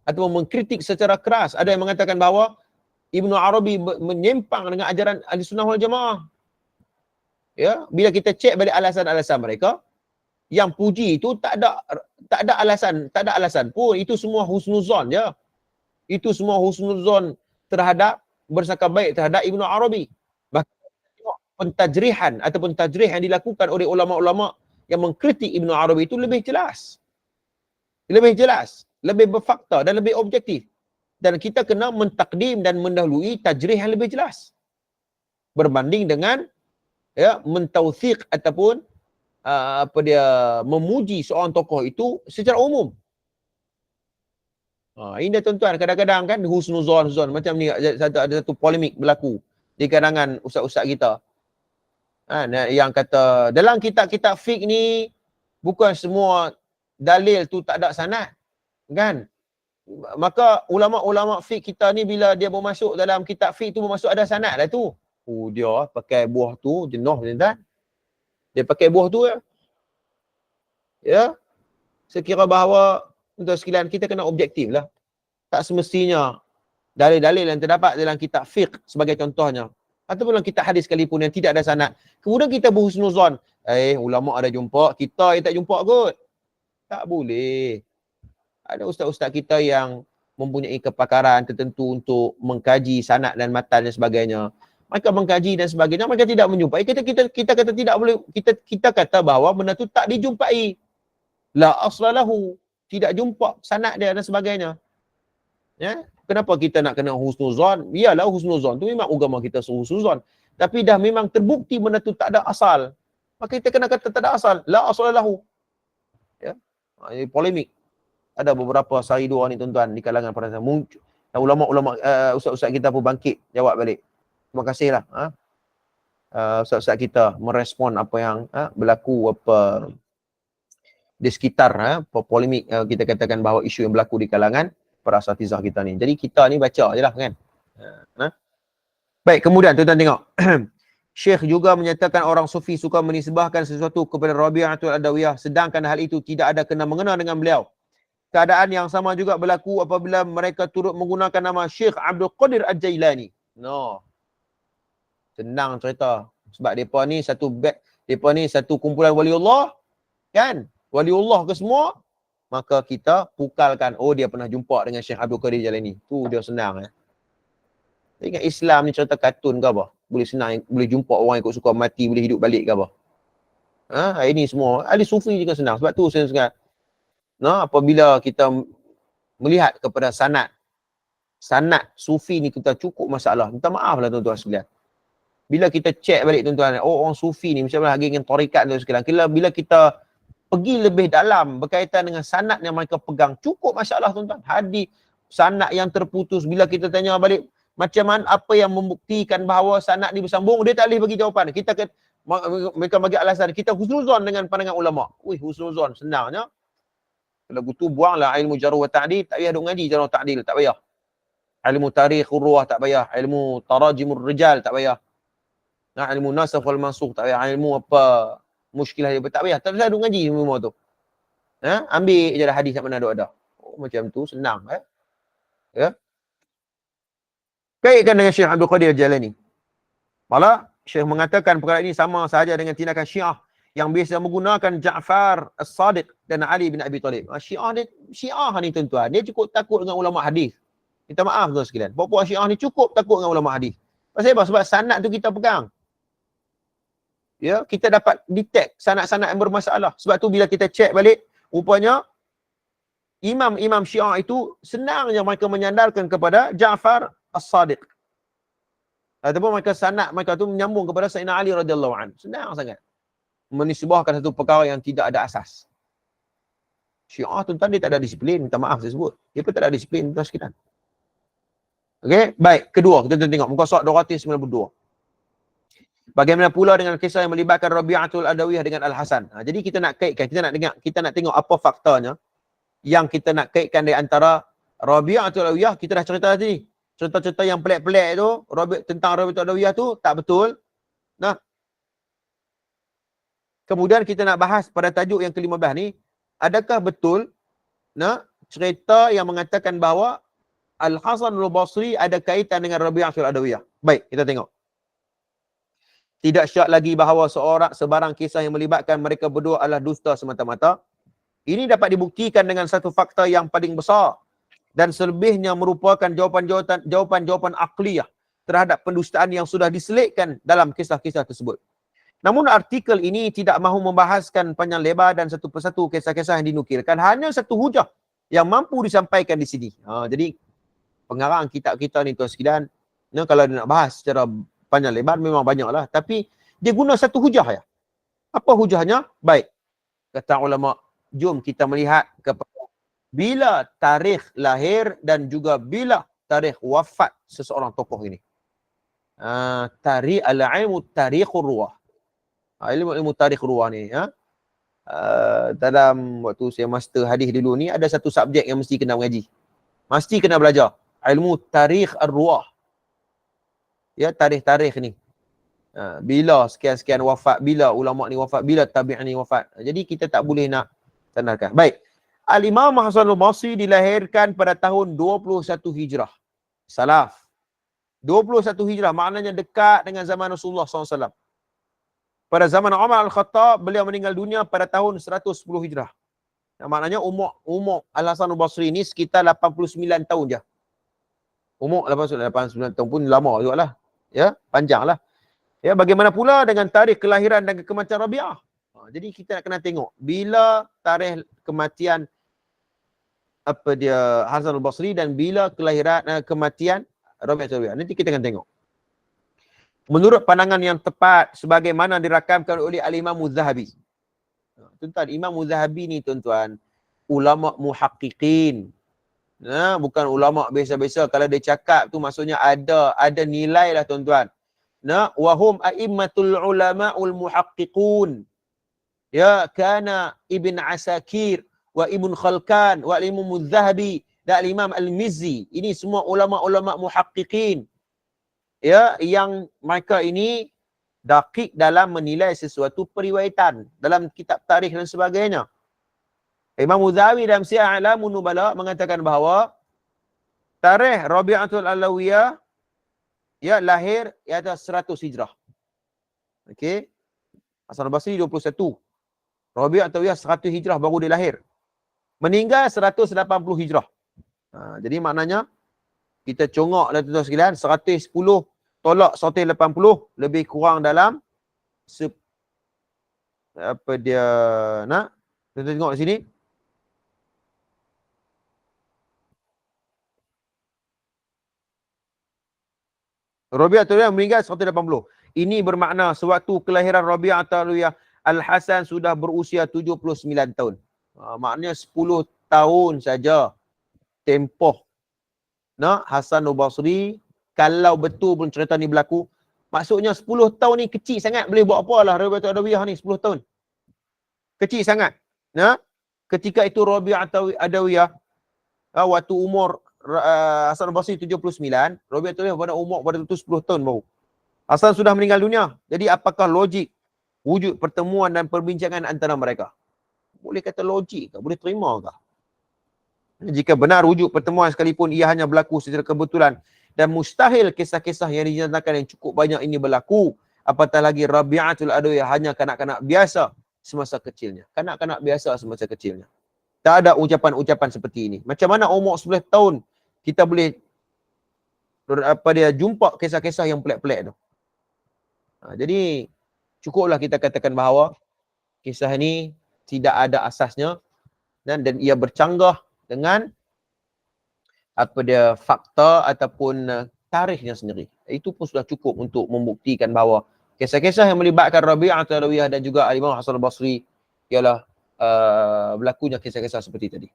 S1: atau mengkritik secara keras. Ada yang mengatakan bahawa Ibn Arabi menyimpang dengan ajaran Ahlussunnah wal Jamaah. Ya, bila kita cek balik alasan-alasan mereka, yang puji itu tak ada alasan pun. Itu semua husnuzon je. Itu semua husnuzon terhadap, bersangka baik terhadap Ibn Arabi. Bahkan pentajrihan ataupun tajrih yang dilakukan oleh ulama-ulama yang mengkritik Ibn Arabi itu lebih jelas, lebih berfakta dan lebih objektif. Dan kita kena mentakdim dan mendahului tajrih yang lebih jelas berbanding dengan ya mentausiq ataupun memuji seorang tokoh itu secara umum. Ini tuan-tuan, kadang-kadang kan husnuzon macam ni, ada satu polemik berlaku di kalangan ustaz-ustaz kita. Yang kata dalam kitab-kitab fiqh ni bukan semua dalil tu tak ada sanad, kan? Maka ulama-ulama fiqh kita ni bila dia bermasuk dalam kitab fiqh tu bermasuk ada sanad lah tu. Dia pakai buah tu jenuh tuan-tuan. Dia pakai buah tu ya. Saya kira bahawa untuk sekalian kita kena objektif lah. Tak semestinya dalil-dalil yang terdapat dalam kitab fiqh sebagai contohnya ataupun dalam kitab hadis sekalipun yang tidak ada sanad, kemudian kita berhusnuzon, ulama ada jumpa, kita yang tak jumpa kot. Tak boleh. Ada ustaz-ustaz kita yang mempunyai kepakaran tertentu untuk mengkaji sanad dan matan dan sebagainya. Mereka mengkaji dan sebagainya, mereka tidak menjumpai. Kita kata tidak boleh, kita kata bahawa benda tu tak dijumpai. La aslalahu, tidak jumpa sanad dia dan sebagainya. Ya, kenapa kita nak kena husnuzon? Iyalah husnuzon tu memang agama kita suruh husnuzon. Tapi dah memang terbukti benda tu tak ada asal. Maka kita kena kata tak ada asal. La aslalahu. Ya. Ini polemik. Ada beberapa sehari dua ni tuan-tuan di kalangan para muncul. Ulama-ulama ustaz-ustaz kita pun bangkit jawab balik. Terima kasihlah ustaz-ustaz kita merespon apa yang berlaku di sekitar polemik kita katakan bahawa isu yang berlaku di kalangan para asatizah kita ni. Jadi kita ni baca je lah kan. Baik, kemudian tuan-tuan tengok. Syekh juga menyatakan orang sufi suka menisbahkan sesuatu kepada Rabi'atul Adawiyah sedangkan hal itu tidak ada kena-mengena dengan beliau. Keadaan yang sama juga berlaku apabila mereka turut menggunakan nama Syekh Abdul Qadir Al-Jailani. Senang cerita. Sebab mereka ni satu kumpulan waliullah kan? Waliullah ke semua. Maka kita pukalkan, dia pernah jumpa dengan Syekh Abdul Qadir Jailani. Tu dia senang. Ingat Islam ni cerita kartun ke apa? Boleh senang, boleh jumpa orang yang suka mati, boleh hidup balik ke apa? Ini semua, ahli sufi juga senang. Sebab tu saya sangat, apabila kita melihat kepada sanad sufi ni kita cukup masalah. Minta maaf lah tuan-tuan sekalian. Bila kita cek balik tuan-tuan, orang sufi ni macam mana lagi dengan tarikat tuan sekalian. Bila kita pergi lebih dalam berkaitan dengan sanad yang mereka pegang, cukup masalah tuan-tuan. Hadis, sanad yang terputus. Bila kita tanya balik, macam mana, apa yang membuktikan bahawa sanad ni bersambung, dia tak boleh bagi jawapan. Mereka bagi alasan, kita husnuzon dengan pandangan ulama. Husnuzon, senangnya. Lagu tu buanglah ilmu jarh wa ta'dil, tak payah duk ngaji jarh wa ta'dil, tak payah. Ilmu tarikh urwah tak payah, ilmu tarajimur rijal tak payah. Nah, ilmu nasakh wal mansukh tak payah, ilmu apa muskilah dia tak payah. Tak payah duk ngaji semua tu. Ambil je lah hadis kat mana ada. Oh, macam tu senang ya. Kaitkan dengan Syekh Abdul Qadir Jalani. Malah Syekh mengatakan perkara ini sama sahaja dengan tindakan Syiah yang biasa menggunakan Ja'far As-Sadiq dan Ali bin Abi Talib. Syiah ni tuan-tuan, dia cukup takut dengan ulama hadis. Minta maaf tuan sekalian. Puak-puak Syiah ni cukup takut dengan ulama hadis. Pasal apa? Sebab sanad tu kita pegang. Ya, kita dapat detect sanad-sanad yang bermasalah. Sebab tu bila kita check balik, rupanya imam-imam Syiah itu senangnya mereka menyandarkan kepada Ja'far As-Sadiq. Ataupun mereka sanad mereka tu menyambung kepada Sayyidina Ali radhiyallahu anhu. Senang sangat menisbahkan satu perkara yang tidak ada asas. Syiah tuan-tuan dia tak ada disiplin, minta maaf saya sebut. Dia pun tak ada disiplin tuan sekalian. Okey, baik. Kedua, kita tengok muka surat 292. Bagaimana pula dengan kisah yang melibatkan Rabi'atul Adawiyah dengan Al-Hasan? Jadi kita nak kaitkan, kita nak tengok apa faktanya yang kita nak kaitkan di antara Rabi'atul Adawiyah. Kita dah cerita tadi. Cerita-cerita yang pelik-pelik tu, tentang Rabi'atul Adawiyah tu tak betul. Nah, kemudian kita nak bahas pada tajuk yang ke-15 ni, adakah betul cerita yang mengatakan bahawa Al-Hasan Al-Basri ada kaitan dengan Rabi'atul Adawiyah? Baik, kita tengok. Tidak syak lagi bahawa sebarang kisah yang melibatkan mereka berdua adalah dusta semata-mata. Ini dapat dibuktikan dengan satu fakta yang paling besar dan selebihnya merupakan jawapan-jawapan akliyah terhadap pendustaan yang sudah diselitkan dalam kisah-kisah tersebut. Namun artikel ini tidak mahu membahaskan panjang lebar dan satu persatu kisah-kisah yang dinukilkan. Hanya satu hujah yang mampu disampaikan di sini. Jadi pengarang kitab kita ni tuan sekalian, kalau dia nak bahas secara panjang lebar memang banyaklah, tapi dia guna satu hujah ya. Apa hujahnya? Baik. Kata ulama, jom kita melihat kepada bila tarikh lahir dan juga bila tarikh wafat seseorang tokoh ini. Tarikh al-ilmu tarikhur ruwah. Ilmu tarikh ruwah ni ya. Dalam waktu saya master hadis dulu ni ada satu subjek yang mesti kena mengaji. Mesti kena belajar. Ilmu tarikh ar-ruwah. Ya, tarikh-tarikh ni. Bila sekian-sekian wafat, bila ulama ni wafat, bila tabi'in ni wafat. Jadi kita tak boleh nak sandarkan. Baik. Al-Imam Hasan Al-Basri dilahirkan pada tahun 21 Hijrah. Salaf. 21 Hijrah maknanya dekat dengan zaman Rasulullah SAW. Pada zaman Umar Al-Khattab, beliau meninggal dunia pada tahun 110 Hijrah. Maknanya umur Al-Hasan Al-Basri ni sekitar 89 tahun je. Umur 89 tahun pun lama juga lah. Ya, panjang lah. Ya, bagaimana pula dengan tarikh kelahiran dan kematian Rabi'ah? Jadi kita nak kena tengok bila tarikh kematian Hasan Al-Basri dan bila kelahiran kematian Rabi'ah. Nanti kita akan tengok. Menurut pandangan yang tepat sebagaimana dirakamkan oleh Al-Imam Az-Zahabi. Tuan-tuan, Imam Az-Zahabi ni tuan-tuan ulama muhaqqiqin. Bukan ulama biasa-biasa. Kalau dia cakap tu maksudnya ada nilai lah tuan-tuan. Wahum a'immatul ulama'ul muhaqqiqun. Ya, kana Ibn Asakir wa Ibn Khalkan wa Imam Az-Zahabi dan Imam Al-Mizzi. Ini semua ulama-ulama muhaqqiqin. Ya, yang mereka ini dakik dalam menilai sesuatu periwayatan dalam kitab tarikh dan sebagainya. Imam Az-Zahabi dalam Syiar A'lamun Nubala mengatakan bahawa tarikh Rabi'atul Adawiyah ya lahir di atas 100 Hijrah. Okey. Hasan Al-Basri 21. Rabi'atul Adawiyah 100 Hijrah baru dia lahir. Meninggal 180 Hijrah. Jadi maknanya kita congok lah tuan-tuan sekalian, 110 tolak 180 lebih kurang dalam Tuan-tuan tengok di sini. Rabi'atul Adawiyah meninggal 180. Ini bermakna sewaktu kelahiran Rabi'atul Adawiyah, Al-Hasan sudah berusia 79 tahun. Maknanya 10 tahun saja tempoh Hasan Al-Basri, kalau betul pun cerita ni berlaku, maksudnya 10 tahun ni kecil sangat, boleh buat apa lah Rabi'atul Adawiyah ni 10 tahun. Kecil sangat. ketika itu Rabi'ah Adawiyah waktu umur Hasan al-Basri 79, Rabi'ah Adawiyah pada umur pada itu 10 tahun baru. Hasan sudah meninggal dunia. Jadi apakah logik wujud pertemuan dan perbincangan antara mereka? Boleh kata logik ke? Boleh terima ke? Jika benar wujud pertemuan sekalipun ia hanya berlaku secara kebetulan dan mustahil kisah-kisah yang dinyatakan yang cukup banyak ini berlaku, apatah lagi Rabi'atul Adawiyah hanya kanak-kanak biasa semasa kecilnya. Kanak-kanak biasa semasa kecilnya. Tak ada ucapan-ucapan seperti ini. Macam mana umur 11 tahun kita boleh jumpa kisah-kisah yang pelik-pelik tu. Jadi cukuplah kita katakan bahawa kisah ini tidak ada asasnya dan ia bercanggah dengan fakta ataupun tarikhnya sendiri. Itu pun sudah cukup untuk membuktikan bahawa kisah-kisah yang melibatkan Rabi'ah Adawiyah dan juga Imam Hasan al-Basri ialah berlakunya kisah-kisah seperti tadi.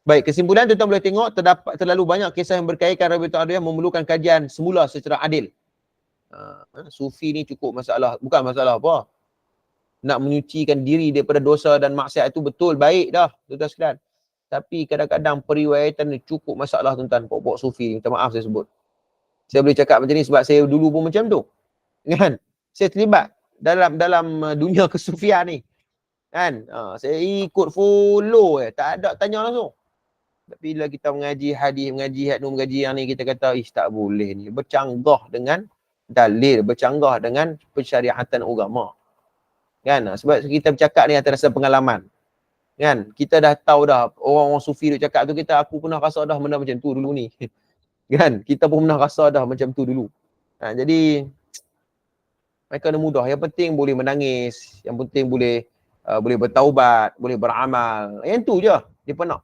S1: Baik, kesimpulan tuan-tuan boleh tengok terlalu banyak kisah yang berkaitan Rabi'ah Adawiyah memerlukan kajian semula secara adil. Sufi ni cukup masalah, bukan masalah apa. Nak menyucikan diri daripada dosa dan maksiat itu betul, baik dah, tuan-tuan sekalian. Tapi kadang-kadang periwayatan ni cukup masalah tuan-tuan, pokok sufi ni. Minta maaf saya sebut. Saya boleh cakap macam ni sebab saya dulu pun macam tu. Kan? Saya terlibat dalam dunia kesufian ni. Kan? Saya ikut follow tak ada tanya langsung. Tapi bila kita mengaji hadis, mengaji yang ni, kita kata, tak boleh ni. Bercanggah dengan dalil, bercanggah dengan pensyariatan agama. Kan? Sebab kita bercakap ni atas dasar pengalaman. Kan? Kita dah tahu dah, orang-orang sufi duk cakap tu, aku pernah rasa dah benda macam tu dulu ni. Kan? Kita pun pernah rasa dah macam tu dulu. Jadi, mereka dah mudah. Yang penting boleh menangis. Yang penting boleh bertaubat, boleh beramal. Yang tu je dia nak.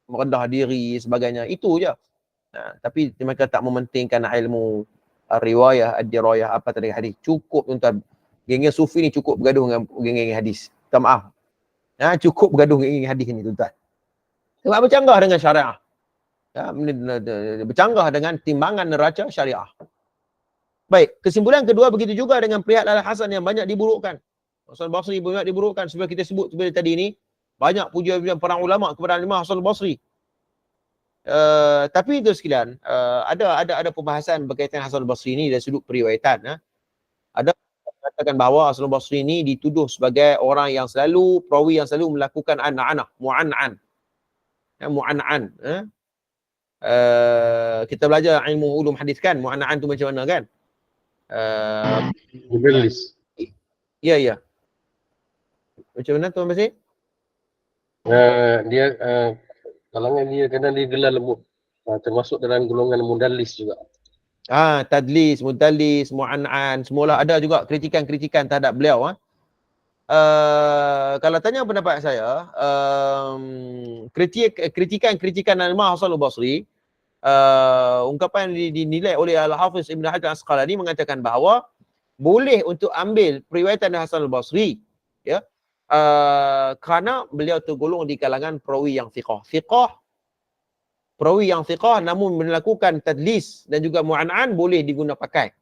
S1: Merendah diri, sebagainya. Itu je. Tapi mereka tak mementingkan ilmu riwayah, ad-dirayah, apa tadi hadis. Cukup tuan-tuan. Geng-geng sufi ni cukup bergaduh dengan geng-geng hadis. Tak maaf. Cukup bergaduh dengan geng-geng hadis ni tuan-tuan. Sebab bercanggah dengan syariah. Bercanggah dengan timbangan neraca syariah. Baik, kesimpulan kedua begitu juga dengan perihal Al-Hasan yang banyak diburukkan. Hasan al-Basri banyak diburukkan. Sebab kita sebut seperti tadi ni, banyak pujian para ulama kepada Imam Hasan al-Basri. Tapi itu sekalian, ada pembahasan berkaitan Hasan al-Basri ni dari sudut periwayatan. Ada katakan bahawa Hasan al-Basri ni dituduh sebagai orang yang perawi yang selalu melakukan mu'an'an. Kita belajar ilmu ulum hadis kan, mu'an'an tu macam mana kan?
S2: Mudallis.
S1: Ya. Macam mana Tuan Basir?
S2: Dia kalangan dia kadang dia gelar lembut. Termasuk dalam golongan mudallis juga.
S1: Tadlis, mudallis, mu'an'an, semualah ada juga kritikan-kritikan terhadap beliau. Kalau tanya pendapat saya, kritikan Imam Hasan al-Basri, ungkapan dinilai oleh Al-Hafiz Ibn Hajar Asqalani mengatakan bahawa boleh untuk ambil periwayatan Hasan al-Basri, ya, kerana beliau tergolong di kalangan perawi yang thiqah. Perawi yang thiqah namun melakukan tadlis dan juga mu'an'an boleh diguna pakai,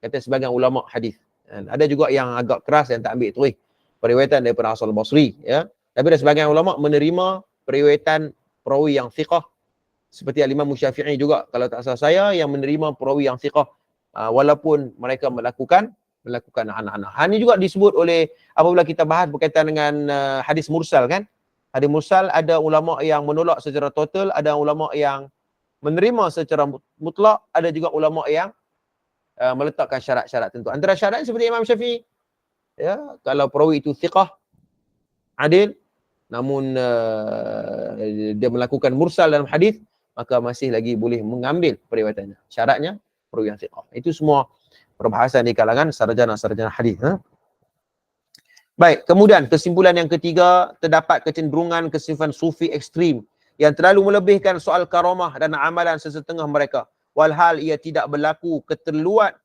S1: kata sebagian ulama hadis. Ada juga yang agak keras yang tak ambil terus periwayatan daripada Hasan al-Basri, ya. Tapi ada sebagian ulama menerima periwayatan perawi yang thiqah, seperti Al-Imam Syafi'i juga, kalau tak salah saya, yang menerima perawi yang thiqah walaupun mereka melakukan anak-anak. Ini juga disebut oleh apabila kita bahas berkaitan dengan hadis mursal kan. Hadis mursal ada ulama yang menolak secara total, ada ulama yang menerima secara mutlak, ada juga ulama yang meletakkan syarat-syarat tentu. Antara syarat seperti Imam Syafi'i, ya, kalau perawi itu thiqah, adil, namun dia melakukan mursal dalam hadis, maka masih lagi boleh mengambil periwayatannya. Syaratnya perawi yang thiqah. Itu semua perbahasan di kalangan sarjana-sarjana hadis. Baik, kemudian kesimpulan yang ketiga, terdapat kecenderungan kesinfan sufi ekstrim yang terlalu melebihkan soal karamah dan amalan sesetengah mereka. Walhal ia tidak berlaku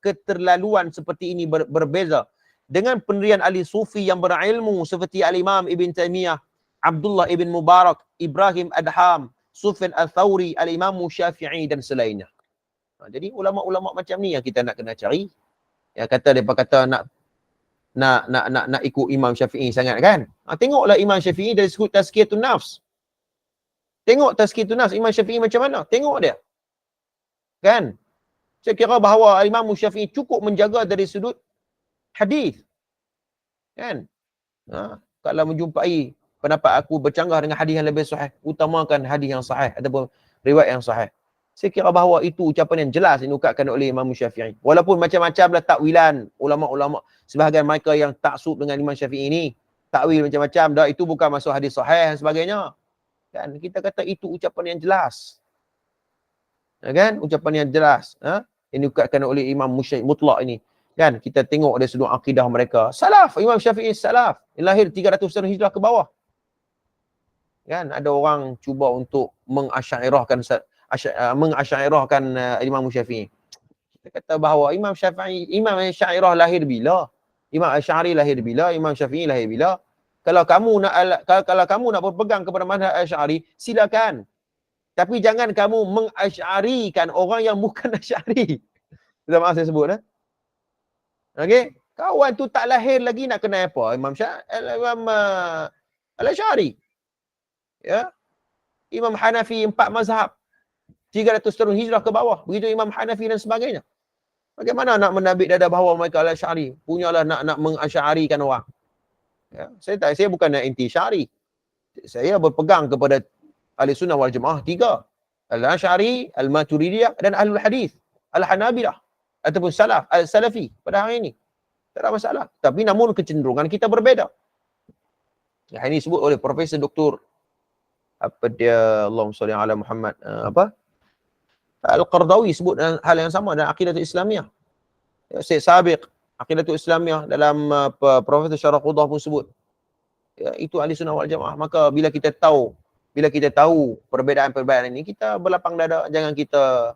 S1: keterlaluan seperti ini berbeza dengan pendirian ahli sufi yang berilmu seperti Al-Imam Ibn Taymiyah, Abdullah Ibn Mubarak, Ibrahim Adham, Sufyan Al-Thawri, Al-Imam Syafi'i dan selainnya. Jadi ulama-ulama macam ni yang kita nak kena cari. Yang kata, mereka kata nak nak ikut Imam Syafi'i sangat kan. Tengoklah Imam Syafi'i dari sudut tazkiyatun nafs. Tengok tazkiyatun nafs Imam Syafi'i macam mana? Tengok dia. Kan? Saya kira bahawa Imam Syafi'i cukup menjaga dari sudut hadis. Kan? Kalau menjumpai pendapat aku bercanggah dengan hadis yang lebih sahih, utamakan hadis yang sahih ataupun riwayat yang sahih. Saya kira bahawa itu ucapan yang jelas dinukatkan oleh Imam Syafi'i. Walaupun macam-macam lah takwilan ulama-ulama, sebahagian mereka yang taksub dengan Imam Syafi'i ini, takwil macam-macam, dah itu bukan masuk hadis sahih dan sebagainya. Kan? Kita kata itu ucapan yang jelas. Kan? Ucapan yang jelas. Yang dinukatkan oleh Imam Mutlaq ini. Kan? Kita tengok dari sudut akidah mereka. Salaf, Imam Syafi'i salaf. Lahir 300 tahun hijrah ke bawah. Kan? Ada orang cuba untuk mengasyairahkan Imam Syafi'i. Kita kata bahawa Imam Syairah lahir bila? Imam Asy'ari lahir bila? Imam Syafi'i lahir bila? Kalau kamu nak berpegang kepada mazhab Asy'ari, silakan. Tapi jangan kamu mengasy'arikan orang yang bukan Asy'ari. Minta maaf saya sebut. Okey? Kawan tu tak lahir lagi nak kenal apa? Imam Al-Asy'ari. Ya. Imam Hanafi 4 mazhab. 300 tahun hijrah ke bawah. Begitu Imam Hanafi dan sebagainya. Bagaimana nak menabik dada bahawa mereka Al-Asy'ari? Punyalah nak mengasy'arikan orang. Ya. Saya bukan nak anti Syari. Saya berpegang kepada Ahli Sunnah wal Jamaah 3. Al-Asy'ari, Al-Maturidiyah dan Ahlul Hadis. Al-Hanabilah ataupun Salaf, Al-Salafi pada hari ini. Tak ada masalah. Tapi namun kecenderungan kita berbeza. Ya, ini disebut oleh Profesor Dr. Allahumma salli ala Muhammad. Al-Qardawi sebut hal yang sama dalam Aqidatul Islamiyah. Syekh Sabiq, Aqidatul Islamiyah dalam Profesor Syarah Qudah pun sebut. Ya, itu Ahli Sunnah wal Jamaah. Maka bila kita tahu perbezaan-perbezaan ini, kita berlapang dada, jangan kita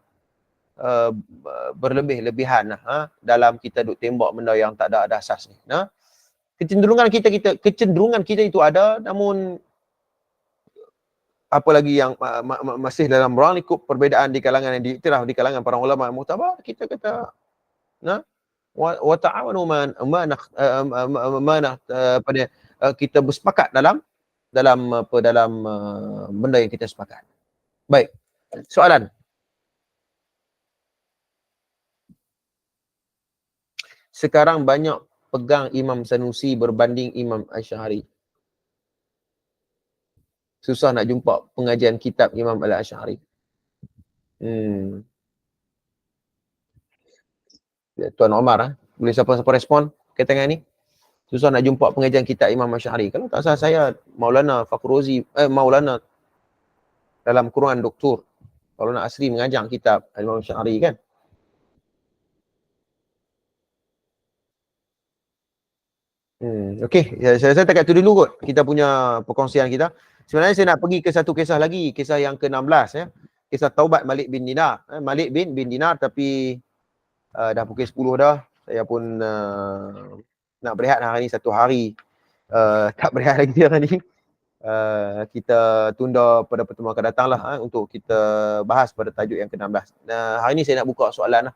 S1: berlebih-lebihan dalam kita duk tembak benda yang tak ada asas ni. Kecenderungan kita itu ada, namun apalagi yang masih dalam ruang lingkup perbezaan di kalangan yang diiktiraf di kalangan para ulama muktabar, kita kata wa ta'awanu pada kita bersepakat dalam benda yang kita sepakat. Baik. Soalan. Sekarang banyak pegang Imam Sanusi berbanding Imam Asy'ari. Susah nak jumpa pengajian kitab Imam Al-Asy'ari. Ya, Tuan Omar, boleh siapa-siapa respon kaitan ni? Susah nak jumpa pengajian kitab Imam Asy'ari. Kalau tak salah saya Maulana Fakhruzi, Maulana dalam kurungan doktor. Maulana Asri mengajar kitab Imam Asy'ari kan? Okey, saya takat tu dulu kot. Kita punya perkongsian kita. Sebenarnya saya nak pergi ke satu kisah lagi, kisah yang ke-16 ya. Kisah taubat Malik bin Dinar. Malik bin Dinar, tapi dah pukul 10 dah. Saya pun nak berehat hari ni satu hari. Tak berehat lagi hari ni. Kita tunda pada pertemuan akan datang lah untuk kita bahas pada tajuk yang ke-16. Hari ni saya nak buka soalan lah.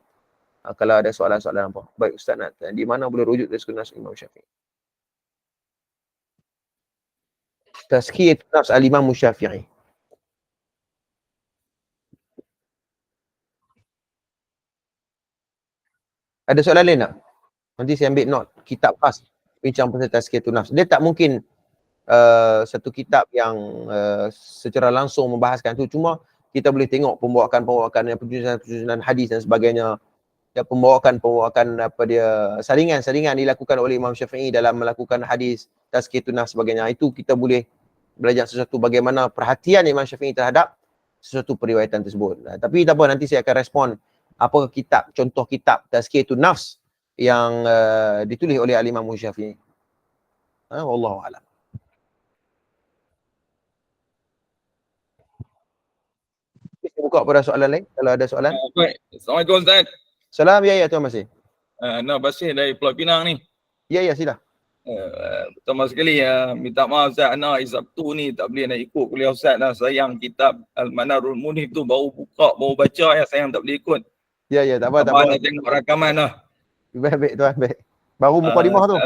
S1: Kalau ada soalan-soalan apa. Baik Ustaz, nak di mana boleh rujuk dari sunnah Imam Syafi'i? Tazkiyatun nafs al-Imam Syafi'i. Ada soalan lain tak? Nanti saya ambil note kitab khas bincang pasal tazkiyatun nafs. Dia tak mungkin satu kitab yang secara langsung membahaskan tu, cuma kita boleh tengok pembawakan penjujuran hadis dan sebagainya. Ya, pembawakan saringan dilakukan oleh Imam Syafi'i dalam melakukan hadis tazkiyatun nafs sebagainya. Itu kita boleh belajar sesuatu bagaimana perhatian Imam Syafi'i terhadap sesuatu periwayatan tersebut. Tapi tak apa, nanti saya akan respon apa contoh kitab tazkiyatun nafs yang ditulis oleh Imam Syafi'i. Wallahu a'lam. Kita buka pada soalan lain kalau ada soalan.
S3: Baik. Assalamualaikum Ustaz.
S1: Salam, ya tuan masih.
S3: Nak Basir dari Pulau Pinang ni.
S1: Ya sila.
S3: Pertama sekali minta maaf Ustaz, Ana hari Sabtu ni tak boleh nak ikut kuliah Ustaz lah. Sayang kitab Al-Manarul Munif tu baru baca, sayang tak boleh ikut.
S1: Ya tak apa.
S3: Nak tengok rakaman lah.
S1: Baik tuan, baik. Baru mukadimah tu.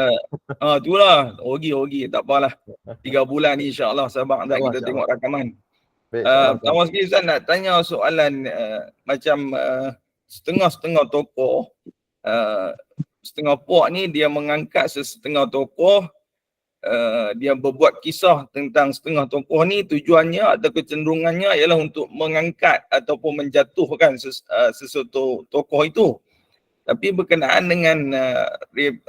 S3: Itulah. Rugi. Tak apalah. 3 bulan ni insya-Allah sabar tak kita
S1: InsyaAllah.
S3: tengok rakaman.
S1: Baik, insyaAllah.
S3: Pertama sekali Ustaz nak tanya soalan macam setengah-setengah tokoh, setengah puak ni dia mengangkat sesetengah tokoh, dia berbuat kisah tentang setengah tokoh ni, tujuannya atau kecenderungannya ialah untuk mengangkat ataupun menjatuhkan sesuatu tokoh itu. Tapi berkenaan dengan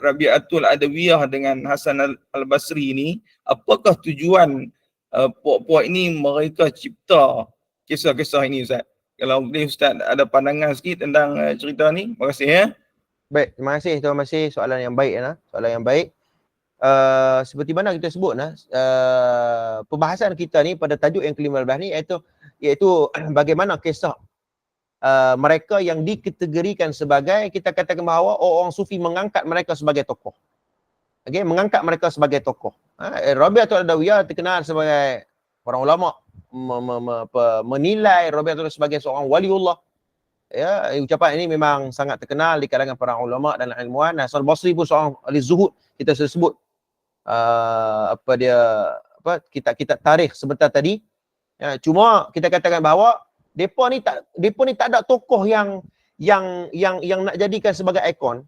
S3: Rabi'atul Adawiyah dengan Hasan Al-Basri ni, apakah tujuan puak-puak ini mereka cipta kisah-kisah ini Ustaz? Kalau boleh Ustaz ada pandangan sikit tentang cerita ni. Terima kasih ya.
S1: Baik, terima kasih Tuan Masih. Soalan yang baik soalan yang baik. Seperti mana kita sebut pembahasan kita ni pada tajuk yang ke-15 ni iaitu bagaimana kisah mereka yang dikategorikan sebagai, kita katakan bahawa orang sufi mengangkat mereka sebagai tokoh. Okey, mengangkat mereka sebagai tokoh. Rabi'atul Adawiyah terkenal sebagai orang ulama menilai Rabi'atul sebagai seorang waliullah. Ya, ucapan ini memang sangat terkenal di kalangan para ulama dan ilmuwan. Hasan Basri pun seorang ahli zuhud. Kita sebut kitab tarikh sebentar tadi. Ya, cuma kita katakan bahawa depa ni tak ada tokoh yang nak jadikan sebagai ikon.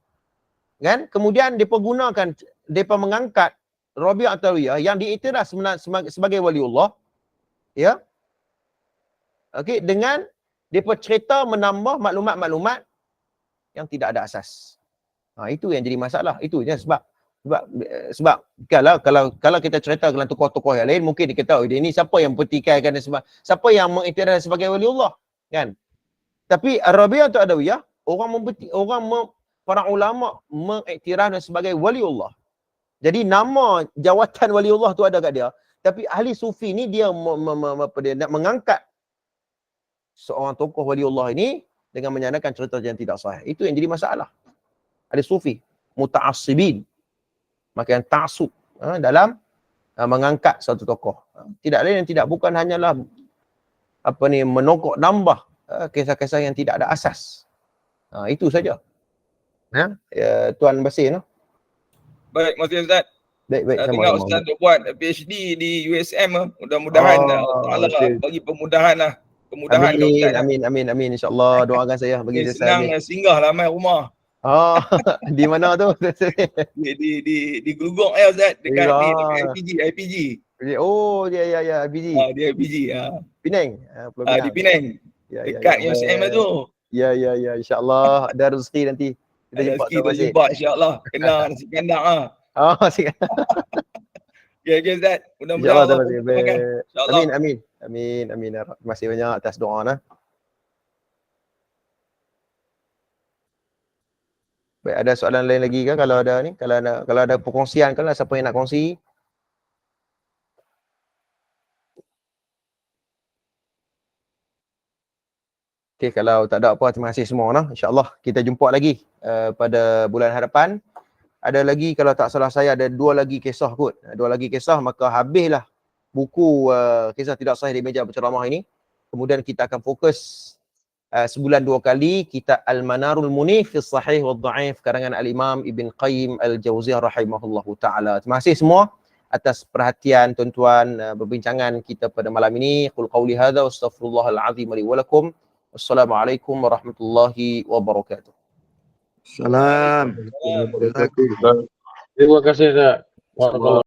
S1: Kan? Kemudian depa mengangkat Rabi'atul Adawiyah yang diiktiraf sebagai waliullah. Ya. Okey, dengan depa cerita menambah maklumat-maklumat yang tidak ada asas. Itu yang jadi masalah. Itu je sebab kalau kita cerita dengan tokoh-tokoh yang lain, mungkin dia kata, dia ni siapa yang pertikaikan dan siapa yang mengiktiraf sebagai waliullah, kan? Tapi Rabi'atul Adawiyah, para ulama mengiktiraf sebagai waliullah. Jadi nama jawatan waliullah tu ada kat dia. Tapi ahli sufi ni dia nak mengangkat seorang tokoh waliullah ini dengan menyandarkan cerita yang tidak sahih. Itu yang jadi masalah. Ahli sufi muta'assibin, makin ta'assub dalam mengangkat satu tokoh. Tidak lain dan tidak bukan hanyalah menokok nambah kisah-kisah yang tidak ada asas. Itu saja. Tuan Basir.
S3: Baik, terima kasih Ustaz.
S1: Baik.
S3: Tengok Ustaz buat PhD di USM. Mudah-mudahan Allah bagi kemudahan kat Ustaz.
S1: Amin. InsyaAllah doakan saya bagi saya.
S3: Senang singgah lah main rumah.
S1: Di mana tu?
S3: di Glugok Ustaz, dekat IPG.
S1: Oh, ya IPG.
S3: Dia IPG.
S1: Penang.
S3: Di Penang. Dekat USM tu.
S1: Ya, insya-Allah ada rezeki nanti. Kita
S3: jumpa insya-Allah. Kena nasi kandang Okay, Ustaz. Mudah-mudahan Allah makan. InsyaAllah.
S1: Amin. Terima kasih banyak atas doa. Baik, ada soalan lain lagi ke kalau ada ni? Kalau ada perkongsian ke lah, siapa yang nak kongsi? Okey, kalau tak ada apa, terima kasih semua. InsyaAllah kita jumpa lagi pada bulan hadapan. Ada lagi, kalau tak salah saya, ada 2 lagi kisah kot. 2 lagi kisah, maka habislah buku kisah tidak sahih di meja berceramah ini. Kemudian kita akan fokus sebulan 2 kali kitab Al-Manarul Munif fi Sahih wa Dhaif karangan Al-Imam Ibn Qayyim Al-Jauziyah rahimahullahu ta'ala. Terima kasih semua atas perhatian tuan-tuan berbincangan kita pada malam ini. Qul qawli hadza wa astaghfirullahal azim li wa lakum. Wassalamualaikum warahmatullahi wabarakatuh.
S4: Salam.
S2: Terima kasih Ustaz.